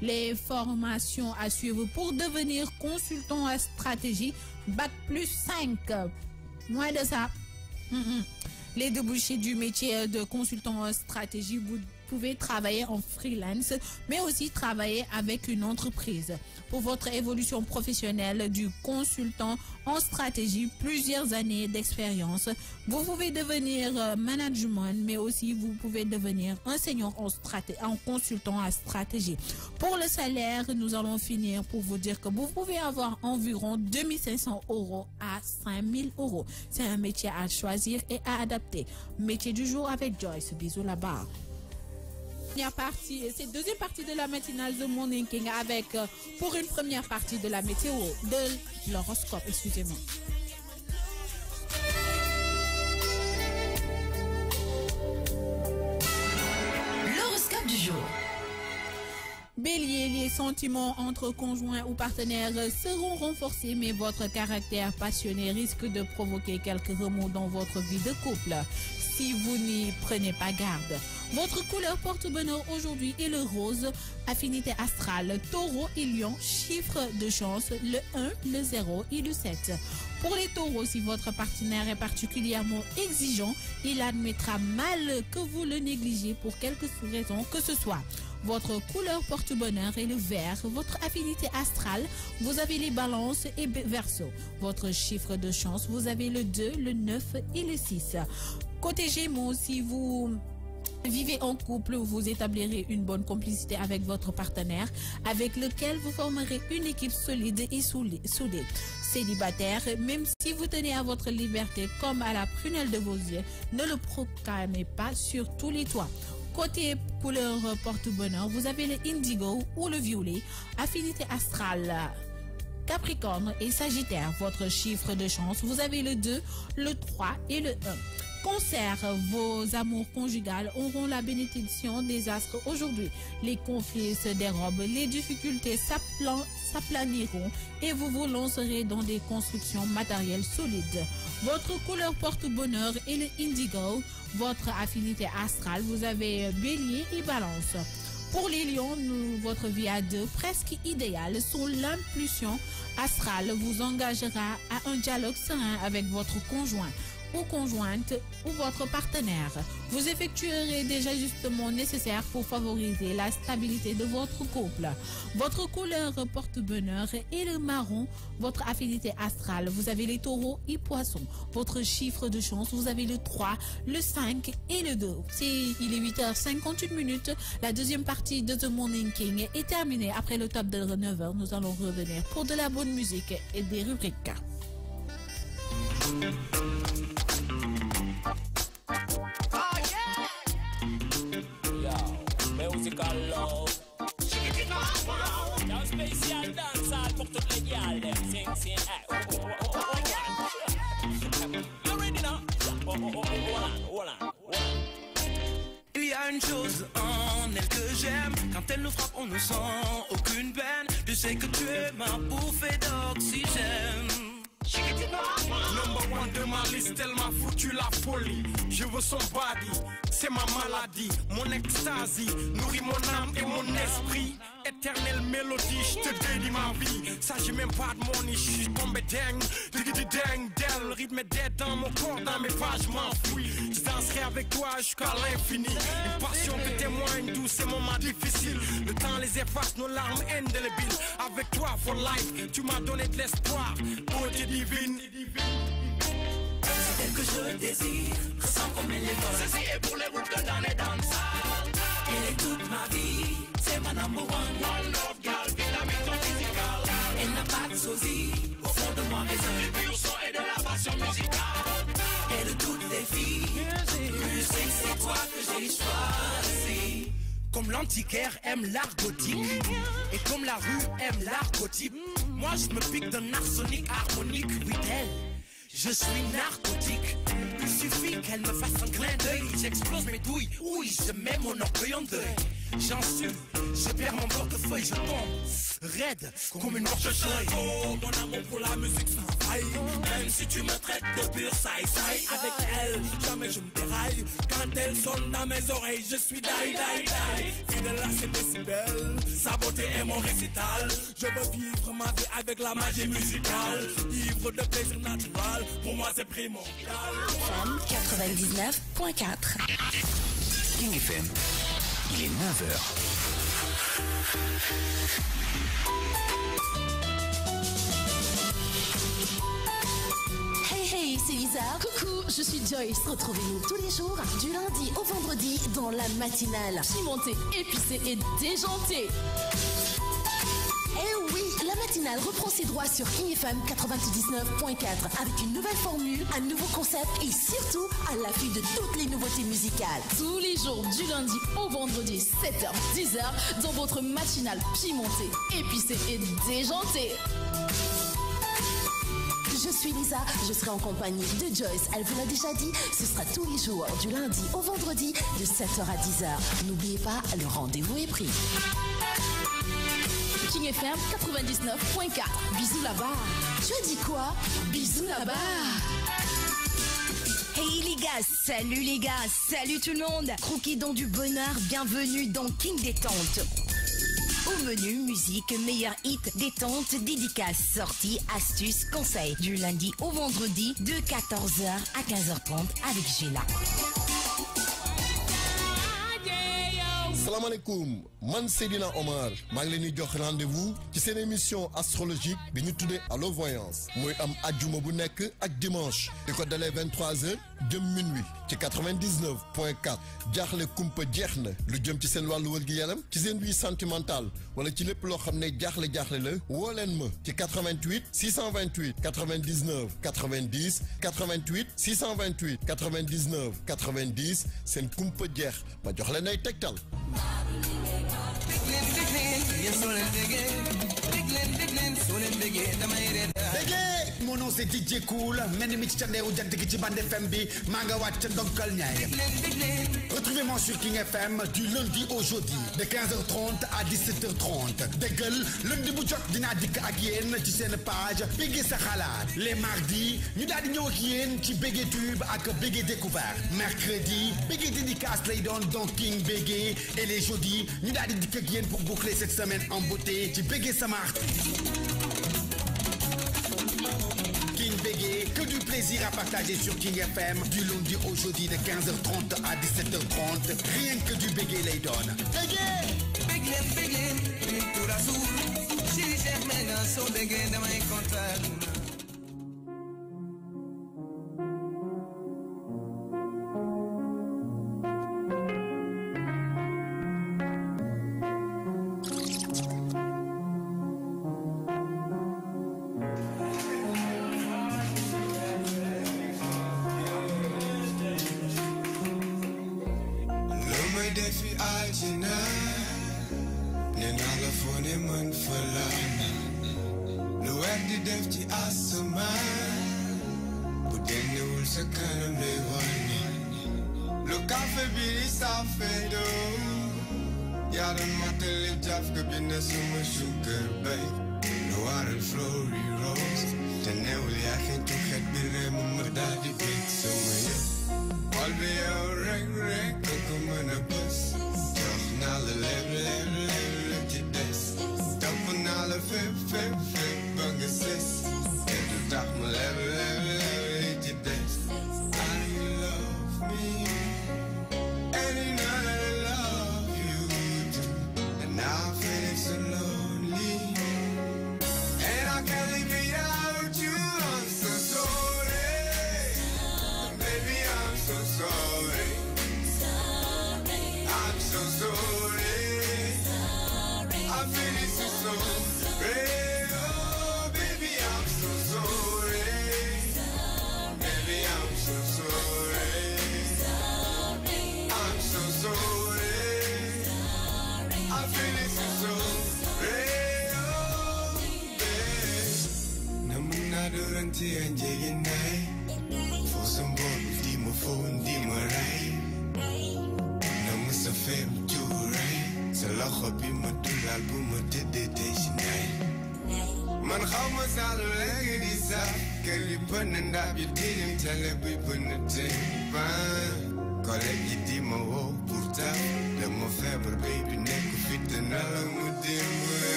Les formations à suivre pour devenir consultant en stratégie, Bac+5. Moins de ça. Les débouchés du métier de consultant en stratégie, vous pouvez travailler en freelance, mais aussi travailler avec une entreprise. Pour votre évolution professionnelle du consultant en stratégie, plusieurs années d'expérience, vous pouvez devenir management, mais aussi vous pouvez devenir enseignant en consultant en stratégie. Pour le salaire, nous allons finir pour vous dire que vous pouvez avoir environ 2500 € à 5000 €. C'est un métier à choisir et à adapter. Métier du jour avec Joyce. Bisous là-bas. C'est deuxième partie de la matinale de Morning King avec pour une première partie de la météo, de l'horoscope, excusez-moi. L'horoscope du jour. Bélier, les sentiments entre conjoints ou partenaires seront renforcés, mais votre caractère passionné risque de provoquer quelques remous dans votre vie de couple si vous n'y prenez pas garde. Votre couleur porte-bonheur aujourd'hui est le rose, affinité astrale, taureau et lion, chiffre de chance, le 1, le 0 et le 7. Pour les taureaux, si votre partenaire est particulièrement exigeant, il admettra mal que vous le négligez pour quelque raison que ce soit. Votre couleur porte-bonheur est le vert. Votre affinité astrale, vous avez les balances et verseau. Votre chiffre de chance, vous avez le 2, le 9 et le 6. Côté Gémeaux, si vous vivez en couple, vous établirez une bonne complicité avec votre partenaire, avec lequel vous formerez une équipe solide et soudée. Célibataire, même si vous tenez à votre liberté comme à la prunelle de vos yeux, ne le proclamez pas sur tous les toits. Côté couleur porte-bonheur, vous avez le indigo ou le violet, affinité astrale. Capricorne et Sagittaire, votre chiffre de chance, vous avez le 2, le 3 et le 1. Cancer, vos amours conjugales auront la bénédiction des astres aujourd'hui. Les conflits se dérobent, les difficultés s'aplaniront et vous vous lancerez dans des constructions matérielles solides. Votre couleur porte-bonheur est le indigo. Votre affinité astrale, vous avez Bélier et Balance. Pour les lions, votre vie à deux, presque idéale, sous l'impulsion astrale, vous engagera à un dialogue serein avec votre conjoint ou conjointe ou votre partenaire. Vous effectuerez des ajustements nécessaires pour favoriser la stabilité de votre couple. Votre couleur porte-bonheur est le marron. Votre affinité astrale, vous avez les taureaux et poissons. Votre chiffre de chance, vous avez le 3, le 5 et le 2. Il est 8h58. La deuxième partie de The Morning King est terminée. Après le top de 9h, nous allons revenir pour de la bonne musique et des rubriques. Musical love. Y'a spécial dancehall pour toutes les gals. Them sing. You ready now? Hold on. Il y a une chose en elle que j'aime. Quand elle nous frappe, on ne sent aucune peine. Tu sais que tu es ma bouffée d'oxygène. Number one de ma liste, elle m'a foutu la folie. Je veux son body, c'est ma maladie. Mon extasie nourrit mon âme et mon esprit. Éternelle mélodie, je te dédie ma vie. Ça j'ai même pas de money, je suis tombé dingue. Le rythme est dead dans mon corps, dans mes pas, je m'enfuis. Je danserai avec toi jusqu'à l'infini. Une passion que témoigne tous ces moments difficiles. Le temps les efface, nos larmes indélébiles. Avec toi for life, tu m'as donné de l'espoir. Beauté divine. C'est elle que je désire, ressens comme elle est. Ceci est pour les routes de dans les danses. Elle est toute ma vie, c'est ma number one. One love girl, dynamique non physical. Elle n'a pas de sosie, au fond de moi résonne du pur son et de la passion musicale. Et de toutes les filles, musique c'est toi que j'ai choisi. Comme l'antiquaire aime l'art gothique et comme la rue aime l'art gothique, moi je me pique d'un arsenic harmonique. Oui elle, je suis narcotique. Il suffit qu'elle me fasse un clin d'œil, j'explose mes douilles. Oui, je mets mon orgueil en deuil. J'en suis, je perds mon portefeuille, je tombe raide comme une morche-feuille. Oh, mon amour pour la musique sans faille. Même si tu me traites de pur saï-saï, avec elle, jamais je me déraille. Quand elle sonne dans mes oreilles, je suis die. Fidèle à ses décibels, sa beauté est mon récital. Je veux vivre ma vie avec la magie musicale. Ivre de plaisir naturel, pour moi c'est primordial. FM 99.4. King FM, il est 9h. Hey, c'est Lisa. Coucou, je suis Joyce. Retrouvez-nous tous les jours, du lundi au vendredi, dans la matinale. Pimenté, épicé et déjanté. Eh oui, la matinale reprend ses droits sur King FM 99.4 avec une nouvelle formule, un nouveau concept et surtout à l'affût de toutes les nouveautés musicales. Tous les jours, du lundi au vendredi, 7h, 10h, dans votre matinale pimentée, épicée et déjantée. Je suis Lisa, je serai en compagnie de Joyce. Elle vous l'a déjà dit, ce sera tous les jours, du lundi au vendredi, de 7h à 10h. N'oubliez pas, le rendez-vous est pris. King FM 99.4. Bisous là-bas. Tu as dit quoi? Bisous là-bas. Hey les gars, salut tout le monde. Croquis dans du bonheur, bienvenue dans King Détente. Au menu, musique, meilleur hit, détente, dédicaces, sorties, astuces, conseils. Du lundi au vendredi, de 14h à 15h30 avec Gila. Salam alaikum, man Seydina Omar maa ngi leen di jox rendez-vous ci seen émission astrologique bi ñu tuddee Allo Voyance muy am ajjuma bu nekk ak dimanche di ko dalee 23h jëm minuit ci 99.4 jaaxle kumpa jeex na lu jëm ci seen wàllu wër gi yaram ci seen vie sentimentale wala ci lépp loo xam ne jaaxle la woo leen ma ci 88 628 99 90 88 628 99 90 seen kumpa jeex ma jox leen ay tegtal. Mon nom c'est DJ Cool, meni ci chanderu jant gi ci Band FM bi maa nga wàcc ndonkal ñaay. Retrouvez-moi sur King FM du lundi au jeudi de 15h30 à 17h30. déggal lundi bu jot dinaa dikk ak yéen ci seen page Bégué sa xalaat. Les mardis ñu daal di ñëw ak yéen ci Bégué Tube ak Bégué Découverte. Mercredi Bégué dédicace lay doon donc King Bégué et les jeudis ñu daal di dikk ak yéen pour boucler cette semaine en beauté ci Bégué sama King Bégué, que du plaisir à partager sur King FM du lundi au jeudi de 15h30 à 17h30. Rien que du Bégué lay donne. Bégué! Bégué, tout l'azur. Si j'aime dans son Bégué, dans mes contacts.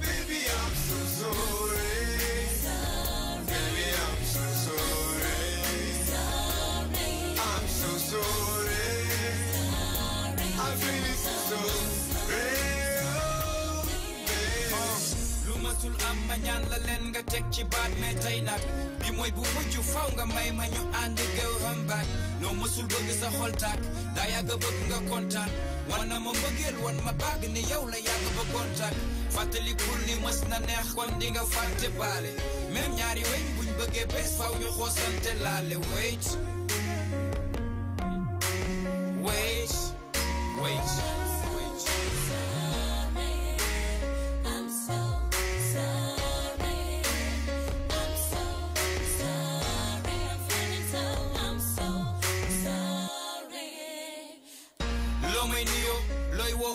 Baby, I'm so sorry. musul am ma ñaan la leen nga teg ci baat mais tey nag bi mooy bu mujj faw nga may ma ñu ànd géew hambaat loo musul bëgg sa xol tàkk daa yàgg bëgg nga kontaan wan na ma mbëggeel wan ma bàgg ni yow la yàgg bëggoon tàkk fàttali kul ni mës na neex kon di nga fàtte baale même ñaari weñ buñ bëggee bés faw ñu xoosante laale wait wait wait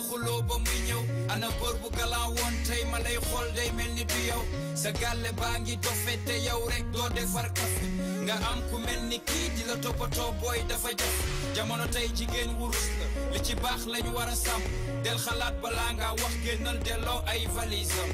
xuloo ba muy ñëw ana góor bu galan woon tey ma lay xool day mel ni du yow sa gàlle baa ngi dofe te yow rek doo defar kafe nga am ku mel ni kii di la toppatoo booy dafa jaf jamono tey jigéen wurus la li ci baax lañu war a sàmm del xalaat balaa nga wax génnal delloo ay valisam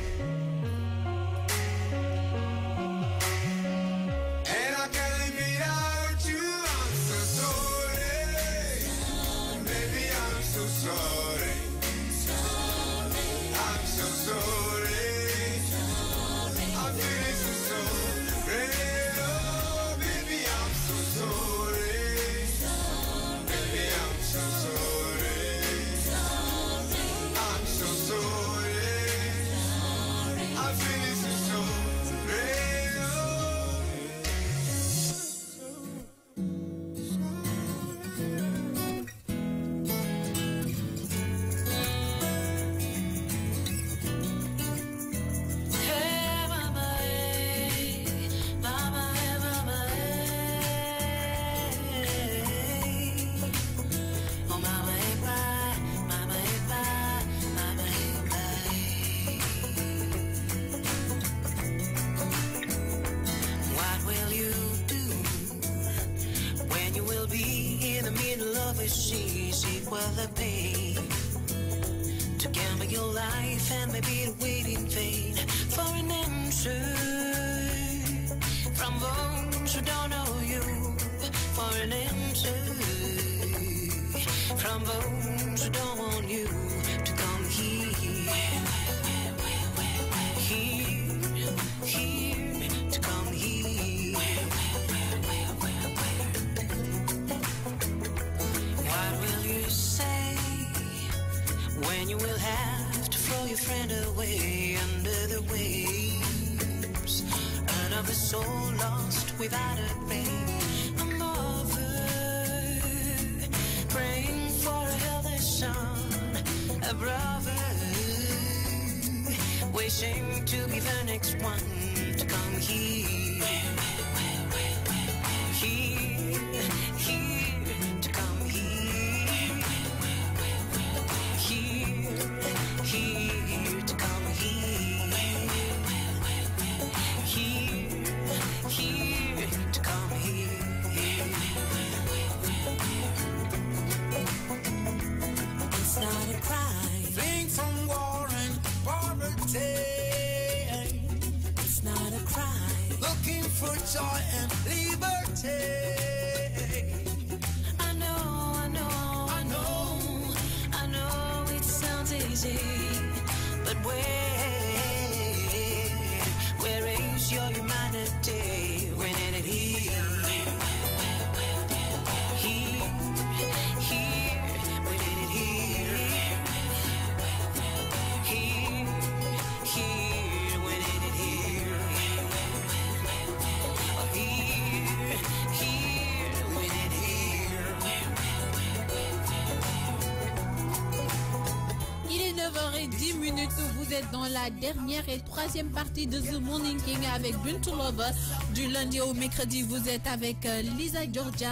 Vous êtes dans la dernière et troisième partie de The Morning King avec Buntu Lover. Du lundi au mercredi, vous êtes avec Lisa Georgia.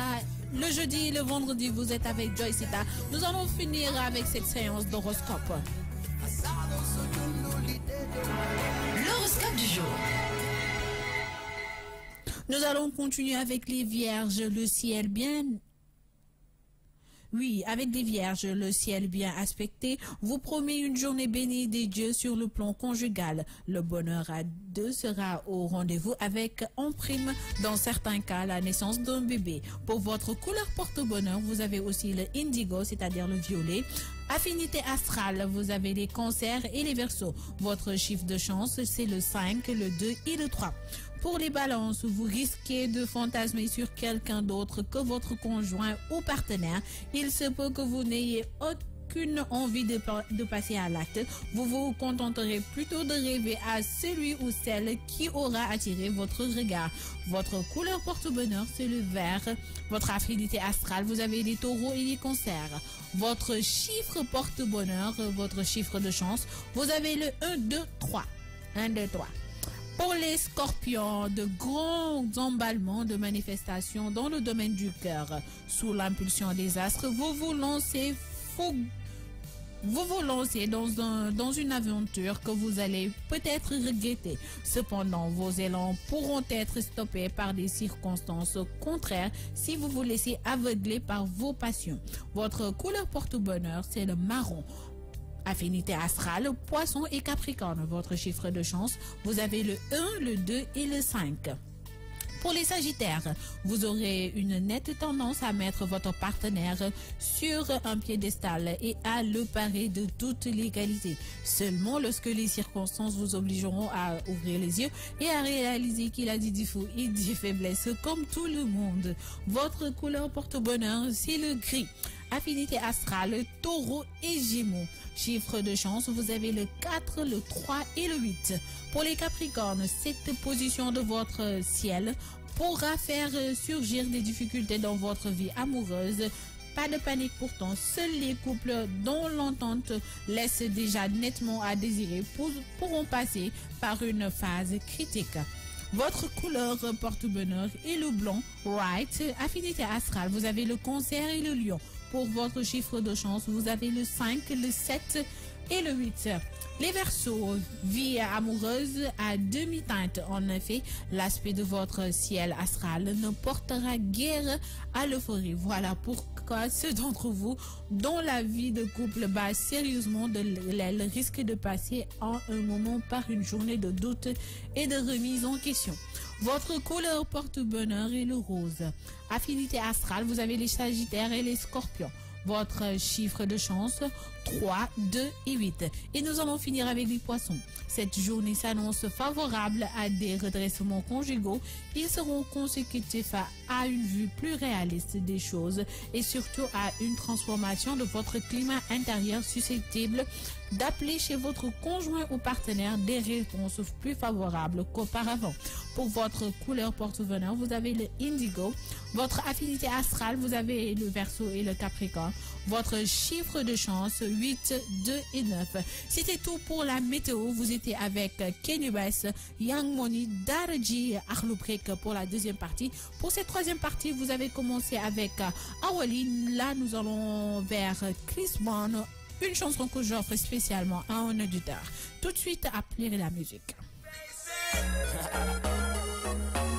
Le jeudi et le vendredi, vous êtes avec Joycita. Nous allons finir avec cette séance d'horoscope. L'horoscope du jour. Nous allons continuer avec les vierges. Le ciel bien... Oui, avec des vierges, le ciel bien aspecté vous promet une journée bénie des dieux sur le plan conjugal. Le bonheur à deux sera au rendez-vous avec en prime, dans certains cas, la naissance d'un bébé. Pour votre couleur porte-bonheur, vous avez aussi le indigo, c'est-à-dire le violet. Affinité astrale, vous avez les cancers et les verseaux. Votre chiffre de chance, c'est le 5, le 2 et le 3. Pour les balances, vous risquez de fantasmer sur quelqu'un d'autre que votre conjoint ou partenaire. Il se peut que vous n'ayez aucune envie de passer à l'acte. Vous vous contenterez plutôt de rêver à celui ou celle qui aura attiré votre regard. Votre couleur porte-bonheur, c'est le vert. Votre affinité astrale, vous avez les taureaux et les cancers. Votre chiffre porte-bonheur, votre chiffre de chance, vous avez le 1, 2, 3. 1, 2, 3. Pour les scorpions, de grands emballements de manifestations dans le domaine du cœur. Sous l'impulsion des astres, vous vous lancez dans une aventure que vous allez peut-être regretter. Cependant, vos élans pourront être stoppés par des circonstances contraires si vous vous laissez aveugler par vos passions. Votre couleur porte-bonheur, c'est le marron. Affinité astrale, poisson et capricorne. Votre chiffre de chance, vous avez le 1, le 2 et le 5. Pour les sagittaires, vous aurez une nette tendance à mettre votre partenaire sur un piédestal et à le parer de toute l'égalité. Seulement lorsque les circonstances vous obligeront à ouvrir les yeux et à réaliser qu'il a des défauts et des faiblesses comme tout le monde. Votre couleur porte-bonheur, c'est le gris. Affinité astrale, taureau et gémeaux. Chiffre de chance, vous avez le 4, le 3 et le 8. Pour les capricornes, cette position de votre ciel pourra faire surgir des difficultés dans votre vie amoureuse. Pas de panique pourtant, seuls les couples dont l'entente laisse déjà nettement à désirer pourront passer par une phase critique. Votre couleur porte-bonheur est le blanc, right. Affinité astrale, vous avez le cancer et le lion. Pour votre chiffre de chance, vous avez le 5, le 7 et le 8. Les Verseaux, vie amoureuse à demi-teinte. En effet, l'aspect de votre ciel astral ne portera guère à l'euphorie. Voilà pourquoi ceux d'entre vous dont la vie de couple bat sérieusement de l'aile risquent de passer en un moment par une journée de doute et de remise en question. Votre couleur porte-bonheur est le rose. Affinité astrale, vous avez les sagittaires et les scorpions. Votre chiffre de chance, 3, 2 et 8. Et nous allons finir avec les poissons. Cette journée s'annonce favorable à des redressements conjugaux. Ils seront consécutifs à une vue plus réaliste des choses et surtout à une transformation de votre climat intérieur susceptible d'appeler chez votre conjoint ou partenaire des réponses plus favorables qu'auparavant. Pour votre couleur porte-bonheur, vous avez le indigo. Votre affinité astrale, vous avez le Verseau et le Capricorne. Votre chiffre de chance, 8, 2 et 9. C'était tout pour la météo. Vous étiez avec Kenny Bass, Young Money, Darji, Arlouprek pour la deuxième partie. Pour cette troisième partie, vous avez commencé avec Awali. Là, nous allons vers Chris Brown. Une chanson que j'offre spécialement à un auditeur. Tout de suite, après la musique.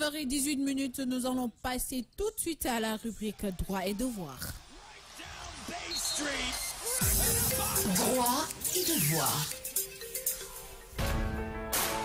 18h18, nous allons passer tout de suite à la rubrique Droit et Devoir. Droit et Devoir.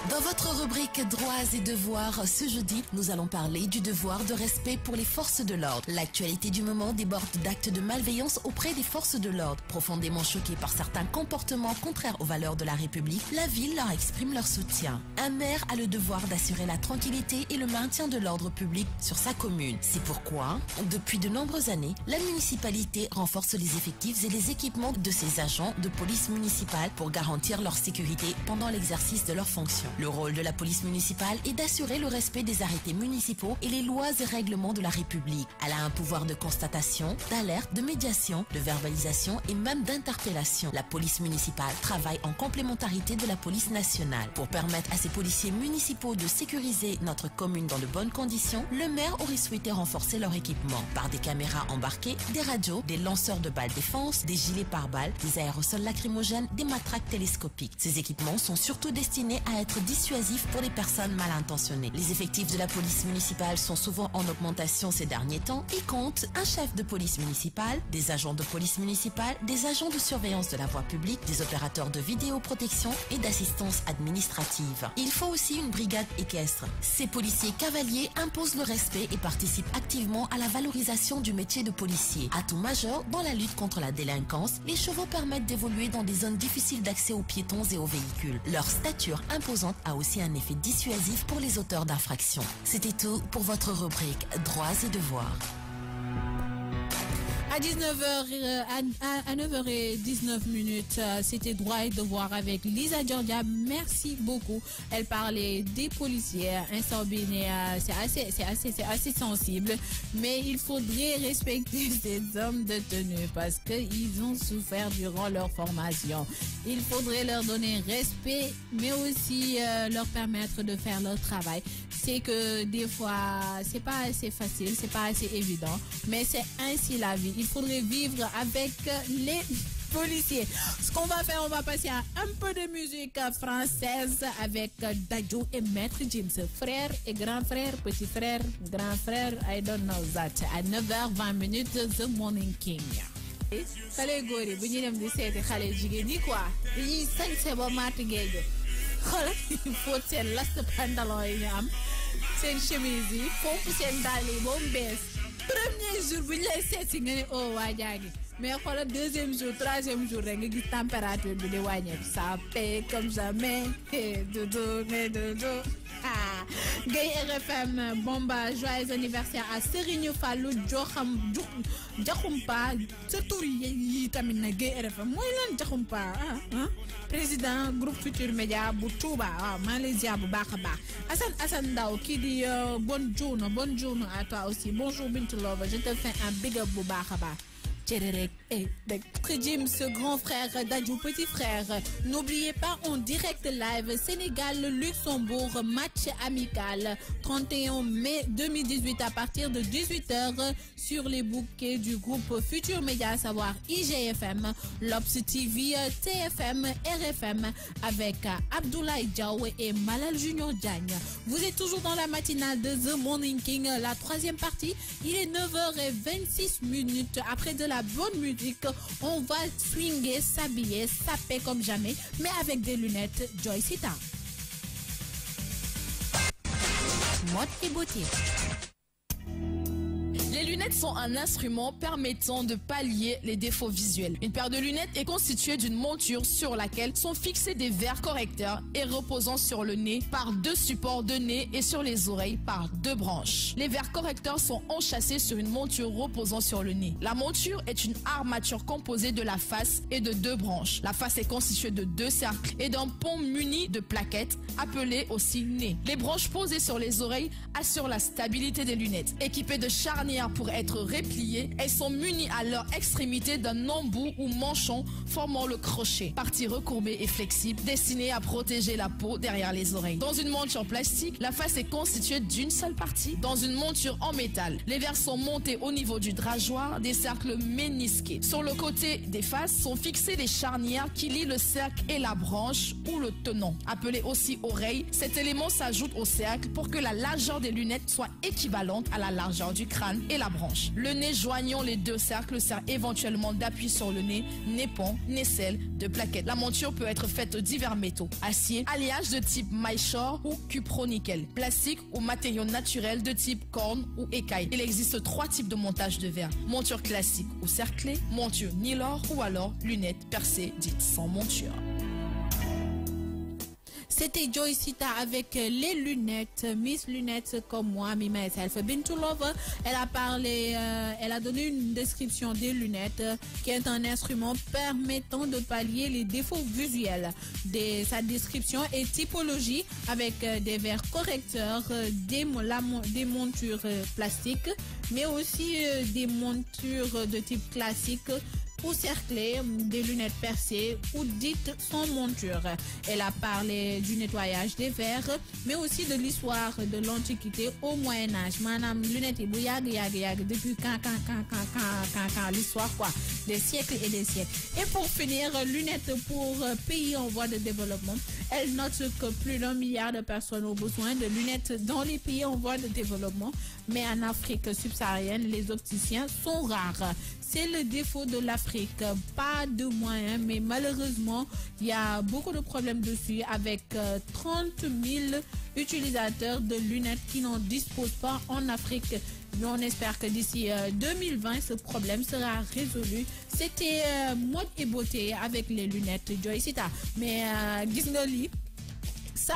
Dans votre rubrique Droits et Devoirs, ce jeudi, nous allons parler du devoir de respect pour les forces de l'ordre. L'actualité du moment déborde d'actes de malveillance auprès des forces de l'ordre. Profondément choqués par certains comportements contraires aux valeurs de la République, la ville leur exprime leur soutien. Un maire a le devoir d'assurer la tranquillité et le maintien de l'ordre public sur sa commune. C'est pourquoi, depuis de nombreuses années, la municipalité renforce les effectifs et les équipements de ses agents de police municipale pour garantir leur sécurité pendant l'exercice de leurs fonctions. Le rôle de la police municipale est d'assurer le respect des arrêtés municipaux et les lois et règlements de la République. Elle a un pouvoir de constatation, d'alerte, de médiation, de verbalisation et même d'interpellation. La police municipale travaille en complémentarité de la police nationale. Pour permettre à ces policiers municipaux de sécuriser notre commune dans de bonnes conditions, le maire aurait souhaité renforcer leur équipement par des caméras embarquées, des radios, des lanceurs de balles défense, des gilets pare-balles, des aérosols lacrymogènes, des matraques télescopiques. Ces équipements sont surtout destinés à être disponibles dissuasif pour les personnes mal intentionnées. Les effectifs de la police municipale sont souvent en augmentation ces derniers temps et comptent un chef de police municipale, des agents de police municipale, des agents de surveillance de la voie publique, des opérateurs de vidéoprotection et d'assistance administrative. Il faut aussi une brigade équestre. Ces policiers cavaliers imposent le respect et participent activement à la valorisation du métier de policier. Atout majeur dans la lutte contre la délinquance, les chevaux permettent d'évoluer dans des zones difficiles d'accès aux piétons et aux véhicules. Leur stature imposante a aussi un effet dissuasif pour les auteurs d'infractions. C'était tout pour votre rubrique Droits et devoirs. À 9h19, c'était Droit et devoir avec Lisa Georgia. Merci beaucoup. Elle parlait des policiers. C'est assez sensible. Mais il faudrait respecter ces hommes de tenue parce qu'ils ont souffert durant leur formation. Il faudrait leur donner respect, mais aussi leur permettre de faire leur travail. C'est que des fois, c'est pas assez facile, c'est pas assez évident, mais c'est ainsi la vie. Il faudrait vivre avec les policiers. Ce qu'on va faire, on va passer à un peu de musique française avec Dadju et Maître Gims. Frère et grand frère, petit frère, grand frère, I don't know that. À 9h20, The Morning King. Xale góor yi bu ñu dem di seeti xale jigéen yi quoi dañuy sañse ba matt géej xoolal fóot seen last pantalon yi ñu am seen chemise yi fomp seen dàll yi ba mu bees premier jour bu ñu lay seet si nga ne oh waa jaagi mais xoolal deuxième jour troisième jour rek nga gis température bi di wàññeeku ça paie comme jamais dodo mais dodo ah Gay RFM bomba joyeux anniversaire à Serigne Fallou Diakhoumpa sa tur yi tamit na Gay RFM mooy lan Diakhoumpa président groupe Futur Média bu Touba waaw maa lay ziar bu baax a baax Assane Ndaw kii di bonne journée à toi aussi bonjour Bintou Love je te fais un big up bu baax a baax Tchererek et Jim, ce grand frère Dadju, petit frère. N'oubliez pas en direct live Sénégal-Luxembourg, match amical 31 mai 2018 à partir de 18h sur les bouquets du groupe Futur Média, à savoir IGFM, L'Obs TV, TFM, RFM avec Abdoulaye Diaw et Malal Junior Diagne. Vous êtes toujours dans la matinale de The Morning King, la troisième partie. Il est 9h26 après de la bonne musique, on va swinguer, s'habiller, saper comme jamais, mais avec des lunettes Joycita. Mode et beauté. Les lunettes sont un instrument permettant de pallier les défauts visuels. Une paire de lunettes est constituée d'une monture sur laquelle sont fixés des verres correcteurs et reposant sur le nez par deux supports de nez et sur les oreilles par deux branches. Les verres correcteurs sont enchâssés sur une monture reposant sur le nez. La monture est une armature composée de la face et de deux branches. La face est constituée de deux cercles et d'un pont muni de plaquettes appelées aussi nez. Les branches posées sur les oreilles assurent la stabilité des lunettes. Équipées de charnières pour être repliées, elles sont munies à leur extrémité d'un embout ou manchon formant le crochet, partie recourbée et flexible, destinée à protéger la peau derrière les oreilles. Dans une monture plastique, la face est constituée d'une seule partie. Dans une monture en métal, les verres sont montés au niveau du drageoir, des cercles ménisqués. Sur le côté des faces sont fixées des charnières qui lient le cercle et la branche ou le tenant. Appelé aussi oreille, cet élément s'ajoute au cercle pour que la largeur des lunettes soit équivalente à la largeur du crâne et la branche. Le nez joignant les deux cercles sert éventuellement d'appui sur le nez, nez-pont, nacelle, de plaquettes. La monture peut être faite de divers métaux, acier, alliage de type maillechort ou cupronickel, plastique ou matériaux naturels de type corne ou écaille. Il existe trois types de montage de verre. Monture classique ou cerclée, monture Nilor ou alors lunettes percées dites sans monture. C'était Joycita avec les lunettes, Miss Lunettes comme moi, me myself. Bintou Love, elle a parlé, elle a donné une description des lunettes, qui est un instrument permettant de pallier les défauts visuels. Sa description est typologie avec des verres correcteurs, des montures plastiques, mais aussi des montures de type classique ou cerclées, des lunettes percées ou dites sans monture. Elle a parlé du nettoyage des verres, mais aussi de l'histoire de l'Antiquité au Moyen-Âge. Madame, lunettes, depuis quand l'histoire, quoi, des siècles et des siècles. Et pour finir, lunettes pour pays en voie de développement. Elle note que plus d'1 milliard de personnes ont besoin de lunettes dans les pays en voie de développement, mais en Afrique subsaharienne, les opticiens sont rares. C'est le défaut de l'Afrique. Pas de moyens, mais malheureusement, il y a beaucoup de problèmes dessus avec 30 000 utilisateurs de lunettes qui n'en disposent pas en Afrique. Mais on espère que d'ici 2020, ce problème sera résolu. C'était mode et beauté avec les lunettes Joycita. Mais Gisnoli, ça,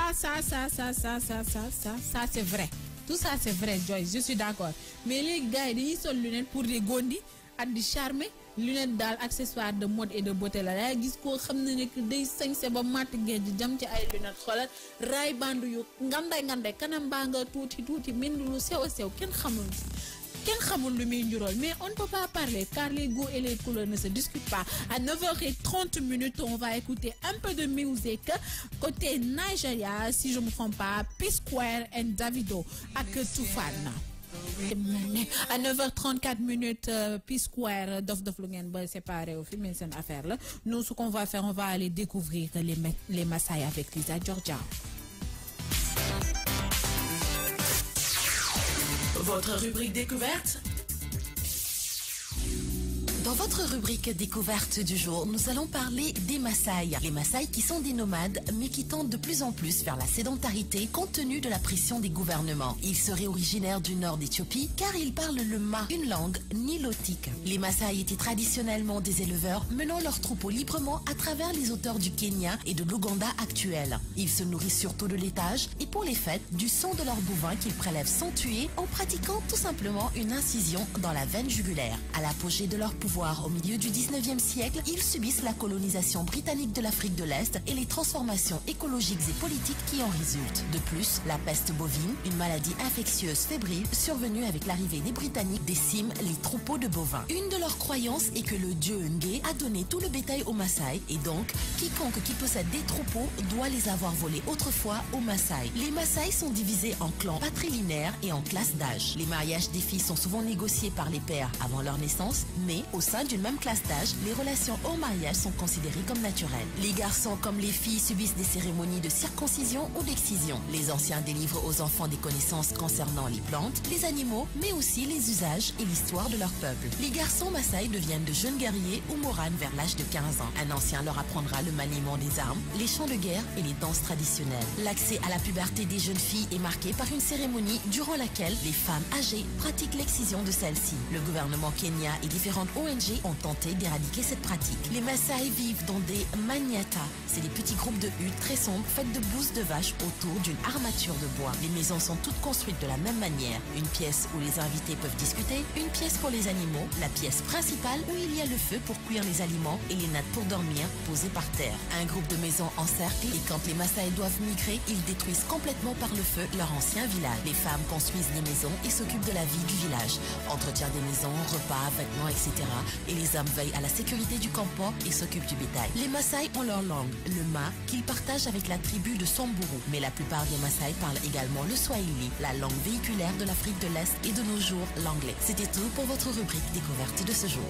c'est vrai. Tout ça, c'est vrai, Joyce. Je suis d'accord. Mais les gars, ils sont lunettes pour les gondi, à des charmes, lunettes d'al, accessoires de mode et de beauté. Là, gis ko xamna nek day sañse ba mat geej jam ci ay lunettes xolal ray bandu yu ngandai kanam ba nga tuuti min lu sew ken xamul lu muy njurool. Mais on ne peut pas parler car les goûts et les couleurs ne se discutent pas. À 9h30, on va écouter un peu de musique côté Nigeria, si je ne me trompe pas, P-Square et Davido avec Toufan. À 9h34, P-Square, Dof Lungen, séparé au film, c'est une affaire là. Nous, ce qu'on va faire, on va aller découvrir les Maasai avec Lisa Georgia. Votre rubrique découverte? Dans votre rubrique découverte du jour, nous allons parler des Maasai. Les Maasai qui sont des nomades, mais qui tendent de plus en plus vers la sédentarité compte tenu de la pression des gouvernements. Ils seraient originaires du nord d'Éthiopie car ils parlent le Ma, une langue nilotique. Les Maasai étaient traditionnellement des éleveurs menant leurs troupeaux librement à travers les hauteurs du Kenya et de l'Ouganda actuel. Ils se nourrissent surtout de laitage et pour les fêtes, du sang de leurs bovins qu'ils prélèvent sans tuer en pratiquant tout simplement une incision dans la veine jugulaire. À l'apogée de leur pouvoir au milieu du 19e siècle, ils subissent la colonisation britannique de l'Afrique de l'Est et les transformations écologiques et politiques qui en résultent. De plus, la peste bovine, une maladie infectieuse fébrile survenue avec l'arrivée des Britanniques, décime les troupeaux de bovins. Une de leurs croyances est que le dieu Nge a donné tout le bétail aux Maasai et donc, quiconque qui possède des troupeaux doit les avoir volés autrefois aux Maasai. Les Maasai sont divisés en clans patrilinéaires et en classes d'âge. Les mariages des filles sont souvent négociés par les pères avant leur naissance, mais au sein d'une même classe d'âge, les relations hors mariage sont considérées comme naturelles. Les garçons comme les filles subissent des cérémonies de circoncision ou d'excision. Les anciens délivrent aux enfants des connaissances concernant les plantes, les animaux, mais aussi les usages et l'histoire de leur peuple. Les garçons Maasai deviennent de jeunes guerriers ou moranes vers l'âge de 15 ans. Un ancien leur apprendra le maniement des armes, les chants de guerre et les danses traditionnelles. L'accès à la puberté des jeunes filles est marqué par une cérémonie durant laquelle les femmes âgées pratiquent l'excision de celles-ci. Le gouvernement Kenya et différentes ONG ont tenté d'éradiquer cette pratique. Les Maasai vivent dans des maniata. C'est des petits groupes de huttes très sombres faites de bouses de vache autour d'une armature de bois. Les maisons sont toutes construites de la même manière. Une pièce où les invités peuvent discuter, une pièce pour les animaux, la pièce principale où il y a le feu pour cuire les aliments et les nattes pour dormir posées par terre. Un groupe de maisons encerclent et quand les Maasai doivent migrer, ils détruisent complètement par le feu leur ancien village. Les femmes construisent les maisons et s'occupent de la vie du village. Entretien des maisons, repas, vêtements, etc. Et les hommes veillent à la sécurité du campement et s'occupent du bétail. Les Maasai ont leur langue, le Ma, qu'ils partagent avec la tribu de Samburu. Mais la plupart des Maasai parlent également le Swahili, la langue véhiculaire de l'Afrique de l'Est et de nos jours, l'anglais. C'était tout pour votre rubrique découverte de ce jour.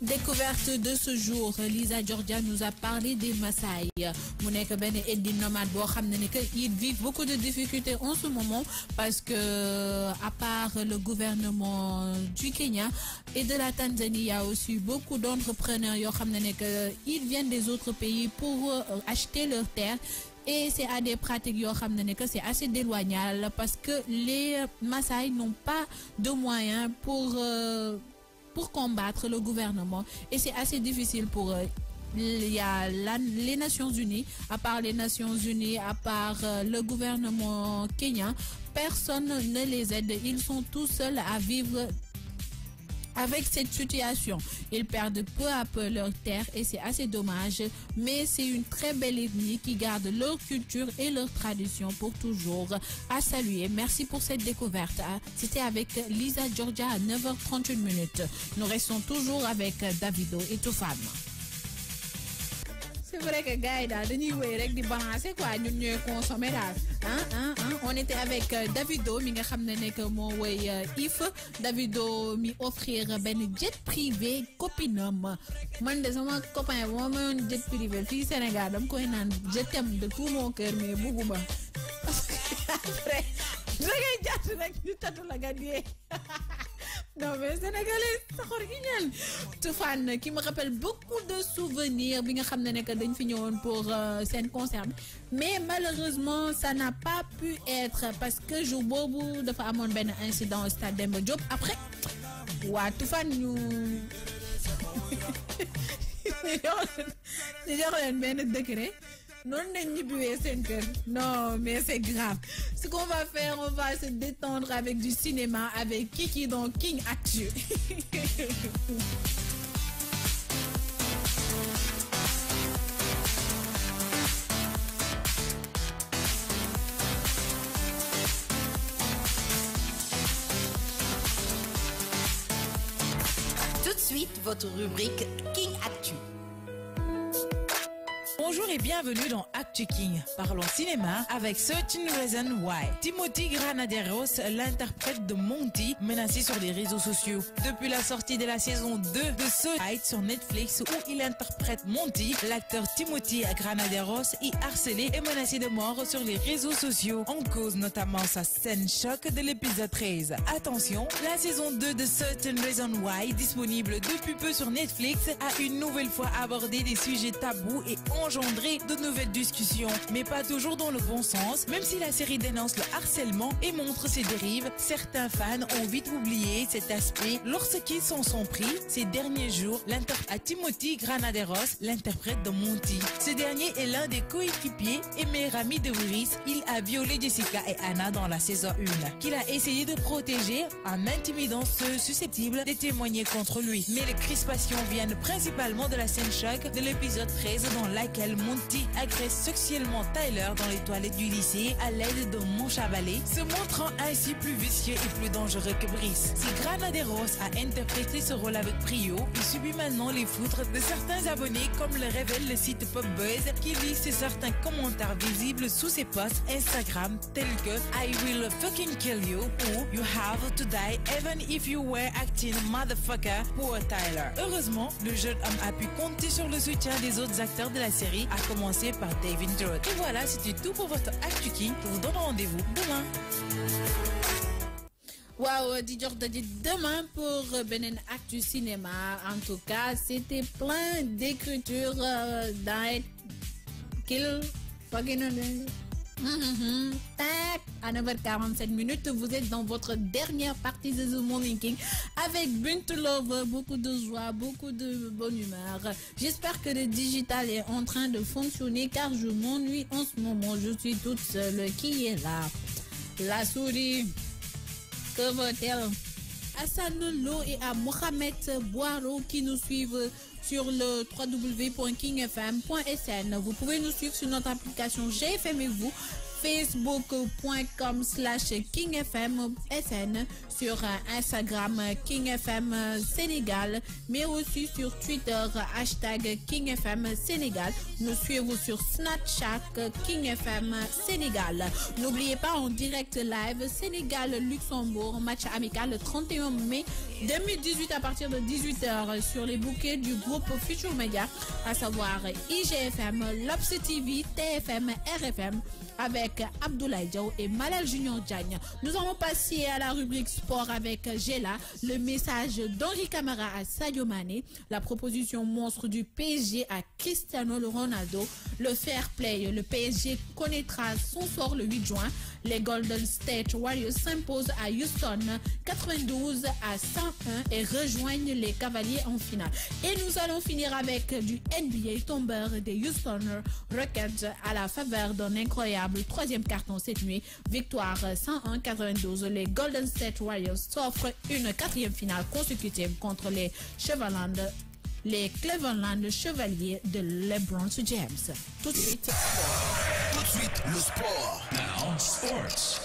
Découverte de ce jour, Lisa Georgia nous a parlé des Maasai. Ils vivent beaucoup de difficultés en ce moment parce que, à part le gouvernement du Kenya et de la Tanzanie, il y a aussi beaucoup d'entrepreneurs ils viennent des autres pays pour acheter leurs terres. Et c'est à des pratiques c'est assez déloyal parce que les Maasai n'ont pas de moyens pour combattre le gouvernement et c'est assez difficile pour eux. Il y a les Nations Unies, à part les Nations Unies, à part le gouvernement kenyan, personne ne les aide. Ils sont tout seuls à vivre avec cette situation. Ils perdent peu à peu leur terre et c'est assez dommage, mais c'est une très belle ethnie qui garde leur culture et leur tradition pour toujours. À saluer. Merci pour cette découverte. C'était avec Lisa Georgia à 9h31 minutes. Nous restons toujours avec Davido et Toufan. C'est vrai que gars dañuy balancer quoi ñun consommer on était avec Davido mi nga xamné nek mo way if Davido mi offrir ben jet privé copinam man de sama copain mo ma jet privé fi Sénégal dam koy nan je t'aime de tout mon cœur mais buguma après da ngay jatt rek ñu tatu la gagné. Non mais Sénégalais, Toufan qui me rappelle beaucoup de souvenirs bi nga xamné nek dañ fi ñëwoon pour scène concert mais malheureusement ça n'a pas pu être parce que jour bobu dafa amone ben incident au stade Demba Diop après wa Toufan ñu jox leen ben décret non mais c'est grave. Ce qu'on va faire, on va se détendre avec du cinéma avec Kiki dans King Actu. Tout de suite, votre rubrique King Actu. Bonjour et bienvenue dans Actu King. Parlons cinéma avec Certain Reason Why. Timothy Granaderos, l'interprète de Monty, menacé sur les réseaux sociaux. Depuis la sortie de la saison 2 de Certain sur Netflix où il interprète Monty, l'acteur Timothy Granaderos est harcelé et menacé de mort sur les réseaux sociaux. En cause notamment sa scène choc de l'épisode 13. Attention, la saison 2 de Certain Reason Why, disponible depuis peu sur Netflix, a une nouvelle fois abordé des sujets tabous et engendrer de nouvelles discussions, mais pas toujours dans le bon sens. Même si la série dénonce le harcèlement et montre ses dérives, certains fans ont vite oublié cet aspect lorsqu'ils s'en sont pris ces derniers jours à Timothy Granaderos, l'interprète de Monty. Ce dernier est l'un des coéquipiers et meilleurs amis de Willis. Il a violé Jessica et Anna dans la saison 1, qu'il a essayé de protéger en intimidant ceux susceptibles de témoigner contre lui. Mais les crispations viennent principalement de la scène choc de l'épisode 13 dans laquelle Monty agresse sexuellement Tyler dans les toilettes du lycée à l'aide de manche à balai, se montrant ainsi plus vicieux et plus dangereux que Brice. Si Granaderos a interprété ce rôle avec brio, il subit maintenant les foudres de certains abonnés, comme le révèle le site Pop Buzz, qui liste certains commentaires visibles sous ses posts Instagram tels que I will fucking kill you ou You have to die even if you were acting motherfucker pour Tyler. Heureusement, le jeune homme a pu compter sur le soutien des autres acteurs de la série, à commencer par David Drake. Et voilà, c'était tout pour votre Actu King. Je vous donne rendez-vous demain. Wow, demain pour Benen Actu Cinéma. En tout cas, c'était plein d'écriture dans Kill fucking Tac, à 9h47 minutes, vous êtes dans votre dernière partie de The Morning King avec Bintou Love, beaucoup de joie, beaucoup de bonne humeur. J'espère que le digital est en train de fonctionner car je m'ennuie en ce moment. Je suis toute seule. Qui est là? La souris. Que vaut-elle? À Sanolo et à Mohamed Boiro qui nous suivent sur le www.kingfm.sn. Vous pouvez nous suivre sur notre application GFM et vous, facebook.com/kingfmsn, sur Instagram KingFM Sénégal, mais aussi sur Twitter #KingFM Sénégal. Nous suivons sur Snapchat KingFM Sénégal. N'oubliez pas en direct live Sénégal-Luxembourg, match amical le 31 mai 2018 à partir de 18h sur les bouquets du groupe Future Media, à savoir IGFM, Lobs TV, TFM, RFM, avec Abdoulaye Diaw et Malal Junior Diagne. Nous allons passer à la rubrique sport avec Gela, le message d'Henri Camara à Sadio Mané, la proposition monstre du PSG à Cristiano Ronaldo, le fair play, le PSG connaîtra son sort le 8 juin. Les Golden State Warriors s'imposent à Houston 92 à 101 et rejoignent les Cavaliers en finale. Et nous allons finir avec du NBA tombeur des Houston Rockets à la faveur d'un incroyable 3 troisième carton cette nuit. Victoire 101-92. Les Golden State Warriors s'offrent une quatrième finale consécutive contre les Cleveland Chevaliers de LeBron James. Tout de suite. Tout de suite, le sport. Now, sports.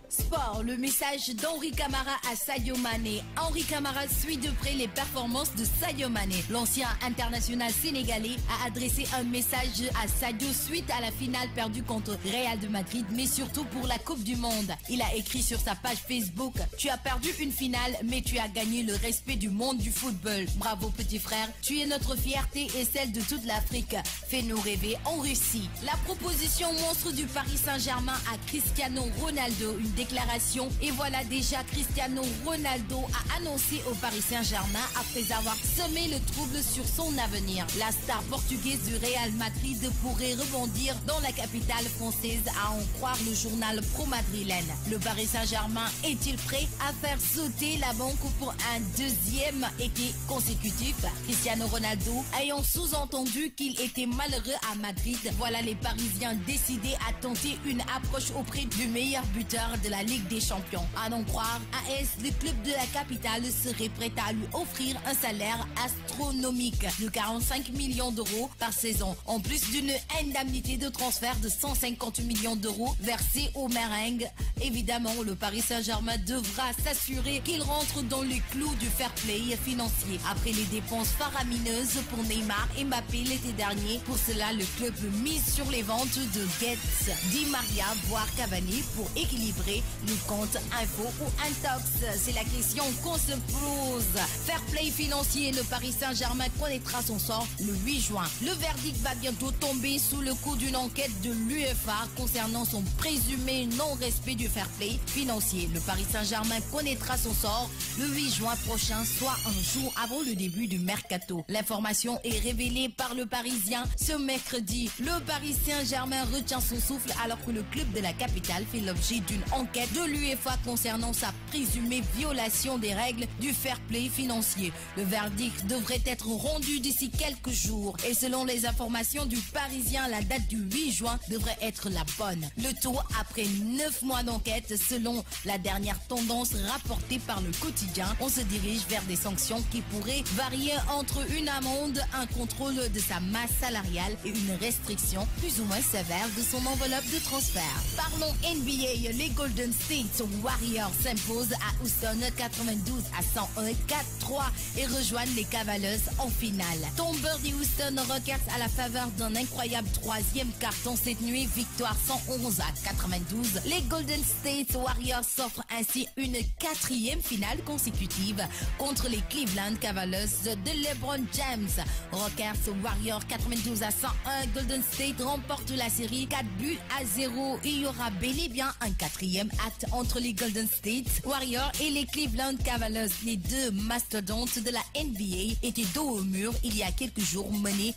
Sport, le message d'Henri Camara à Sadio Mané. Henri Camara suit de près les performances de Sadio Mané. L'ancien international sénégalais a adressé un message à Sadio suite à la finale perdue contre Real de Madrid, mais surtout pour la Coupe du Monde. Il a écrit sur sa page Facebook: tu as perdu une finale, mais tu as gagné le respect du monde du football. Bravo petit frère, tu es notre fierté et celle de toute l'Afrique. Fais-nous rêver en Russie. La proposition monstre du Paris Saint-Germain à Cristiano Ronaldo, une déclaration, et voilà déjà Cristiano Ronaldo a annoncé au Paris Saint-Germain après avoir semé le trouble sur son avenir. La star portugaise du Real Madrid pourrait rebondir dans la capitale française, à en croire le journal Pro Madrilène. Le Paris Saint-Germain est-il prêt à faire sauter la banque pour un deuxième été consécutif? Cristiano Ronaldo ayant sous-entendu qu'il était malheureux à Madrid, voilà les Parisiens décidés à tenter une approche auprès du meilleur buteur de la Ligue des Champions. À n'en croire, AS, le club de la capitale, serait prêt à lui offrir un salaire astronomique de 45 millions d'euros par saison, en plus d'une indemnité de transfert de 150 millions d'euros versée aux merengues. Évidemment, le Paris Saint-Germain devra s'assurer qu'il rentre dans les clous du fair play financier après les dépenses faramineuses pour Neymar et Mbappé l'été dernier. Pour cela, le club mise sur les ventes de Guedes, Di Maria, voire Cavani pour équilibrer le compte info ou intox. C'est la question qu'on se pose. Fair play financier, le Paris Saint-Germain connaîtra son sort le 8 juin. Le verdict va bientôt tomber sous le coup d'une enquête de l'UEFA concernant son présumé non-respect du fair play financier. Le Paris Saint-Germain connaîtra son sort le 8 juin prochain, soit un jour avant le début du mercato. L'information est révélée par le Parisien ce mercredi. Le Paris Saint-Germain retient son souffle alors que le club de la capitale fait l'objet d'une enquête de l'UEFA concernant sa présumée violation des règles du fair play financier. Le verdict devrait être rendu d'ici quelques jours et selon les informations du Parisien, la date du 8 juin devrait être la bonne. Le tout après 9 mois d'enquête. Selon la dernière tendance rapportée par le quotidien, on se dirige vers des sanctions qui pourraient varier entre une amende, un contrôle de sa masse salariale et une restriction plus ou moins sévère de son enveloppe de transfert. Parlons NBA, les Golden State Warriors s'imposent à Houston 92-101, 4-3 et rejoignent les Cavaliers en finale. Tombeur des Houston Rockets à la faveur d'un incroyable troisième carton cette nuit, victoire 111-92. Les Golden State Warriors s'offrent ainsi une quatrième finale consécutive contre les Cleveland Cavaliers de LeBron James. Rockets Warriors 92-101, Golden State remporte la série 4-0. Il y aura bel et bien un quatrième acte entre les Golden State Warriors et les Cleveland Cavaliers. Les deux mastodontes de la NBA étaient dos au mur il y a quelques jours, menés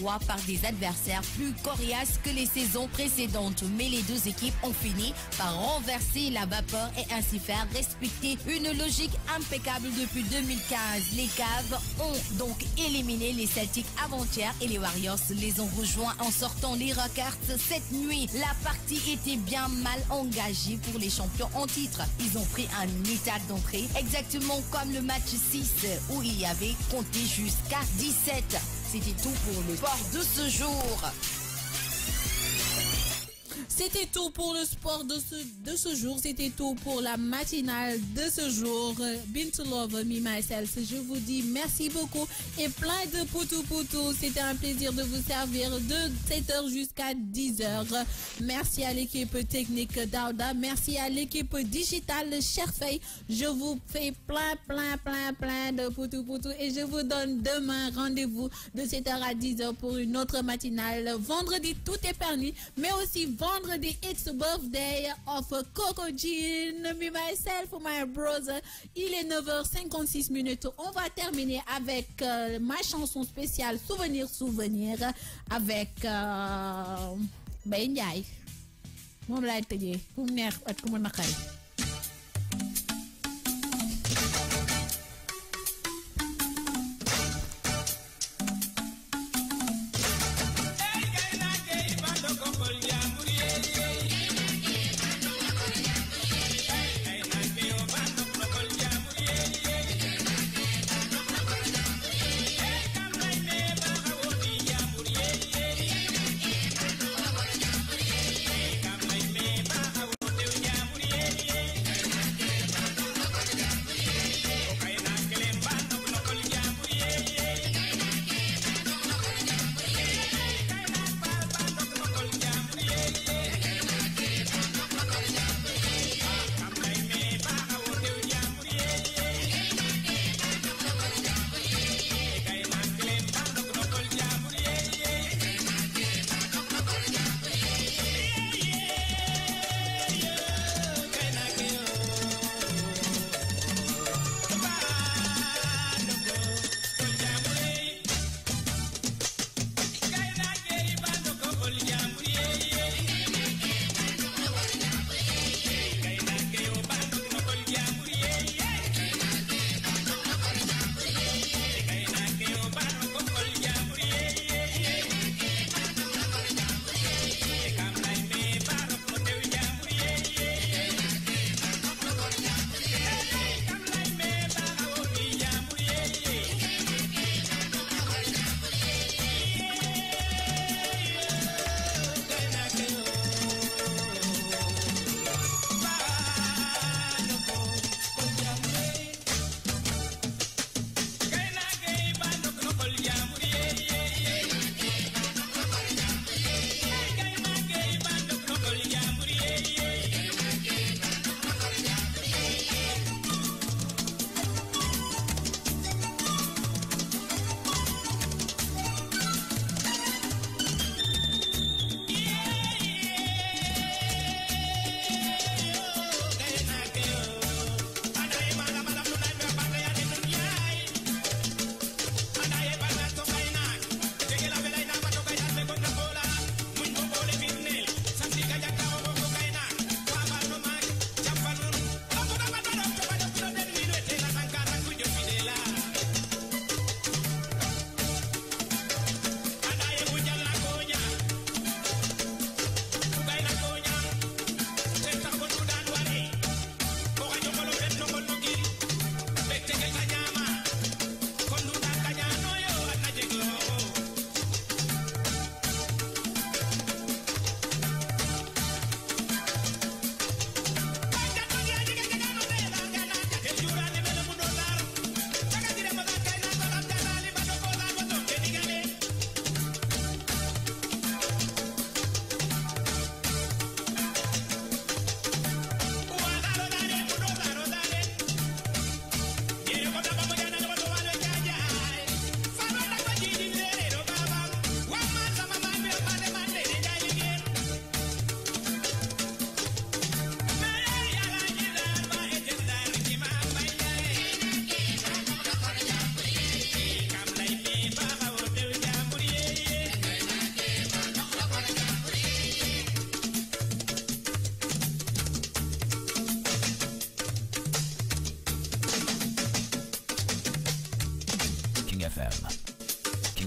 2-3 par des adversaires plus coriaces que les saisons précédentes. Mais les deux équipes ont fini par renverser la vapeur et ainsi faire respecter une logique impeccable depuis 2015. Les Cavs ont donc éliminé les Celtics avant-hier et les Warriors les ont rejoints en sortant les Rockets cette nuit. La partie était bien mal engagée pour les champions en titre. Ils ont pris un état d'entrée exactement comme le match 6 où il y avait compté jusqu'à 17. C'était tout pour le sport de ce jour. C'était tout pour le sport de ce jour. C'était tout pour la matinale de ce jour. Bintou Love, me, myself, je vous dis merci beaucoup et plein de poutou. C'était un plaisir de vous servir de 7h jusqu'à 10h. Merci à l'équipe technique d'Aouda. Merci à l'équipe digitale Cherfei. Je vous fais plein de poutou et je vous donne demain rendez-vous de 7h à 10h pour une autre matinale. Vendredi, tout est permis, mais aussi vendredi, it's the birthday of Coco Jean, me, myself, my brother. Il est 9h56 minutes. On va terminer avec ma chanson spéciale Souvenir avec Ben Ndiaye. Moom laay tëjee ku mu neex ak ku mu naqari. Hey,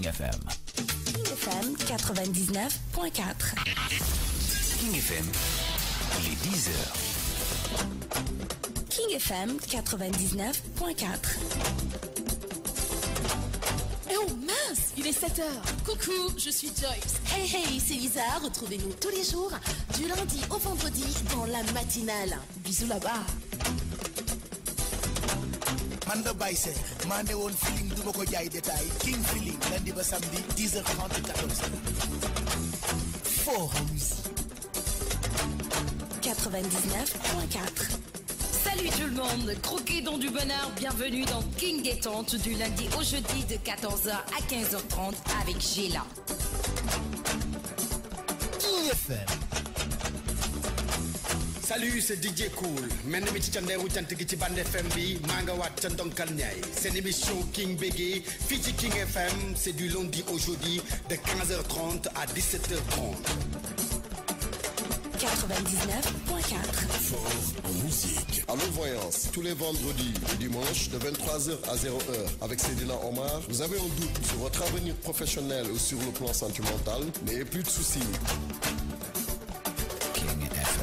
King FM. King FM 99.4. King FM, il est 10h. King FM 99.4. Oh mince, il est 7h. Coucou, je suis Joyce. Hey hey, c'est Lisa. Retrouvez-nous tous les jours, du lundi au vendredi, dans la matinale. Bisous là-bas. Manda Baïse, mandé on feeling du boko jaay détail. King feeling, lundi ba samedi, 10h30 14h. Fort en musique. 99.4. Salut tout le monde, croquez dans du bonheur, bienvenue dans King Détente du lundi au jeudi de 14h à 15h30 avec Gila. King FM. Salut, c'est DJ Cool. Maintenant, je suis Band FM. C'est une émission King Bégué. Fiji King FM, c'est du lundi au jeudi de 15h30 à 17h30. 99.4. Fort en musique. Allo Voyance, tous les vendredis et dimanches de 23h à 0h avec Sedina Omar. Vous avez un doute sur votre avenir professionnel ou sur le plan sentimental, n'ayez plus de soucis. King FM.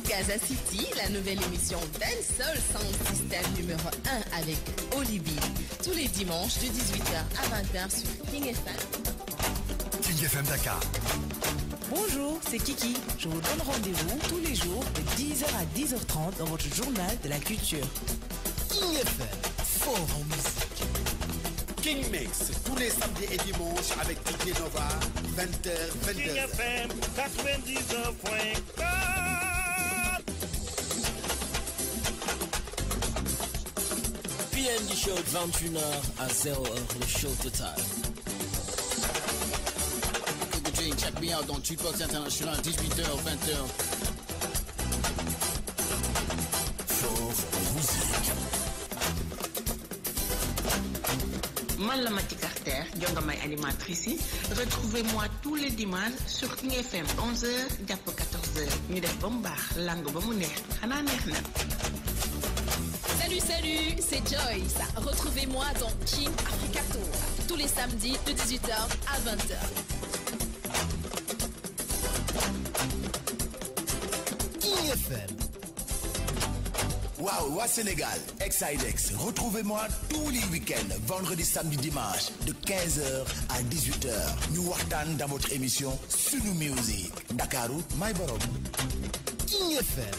Gaza City, la nouvelle émission Dancehall Sound System numéro 1 avec Olibi. Tous les dimanches de 18h à 20h sur King FM. King FM Dakar. Bonjour, c'est Kiki. Je vous donne rendez-vous tous les jours de 10h à 10h30 dans votre journal de la culture. King FM, fort en musique. King Mix, tous les samedis et dimanches avec DJ Nova, 20h, 22h. King FM 99.4. PND Show de 21h à 0h, le show total. Check me out dans Tupac International, 18h, 20h. Fort en musique. Man Mati Carter, Djongamay animatrice. Retrouvez-moi tous les dimanches sur King FM, 11h, diapo 14h. Ñu def ba mu baax, lang ba mu neex. Xanaa neex na. Salut, c'est Joyce. Retrouvez-moi dans King Africa Tour tous les samedis de 18h à 20h. King FM. Waouh, Sénégal, Exidex. Retrouvez-moi tous les week-ends, vendredi, samedi, dimanche, de 15h à 18h. Nous waxtaan dans votre émission Sunu Music. Dakarou, My Borom. King FM.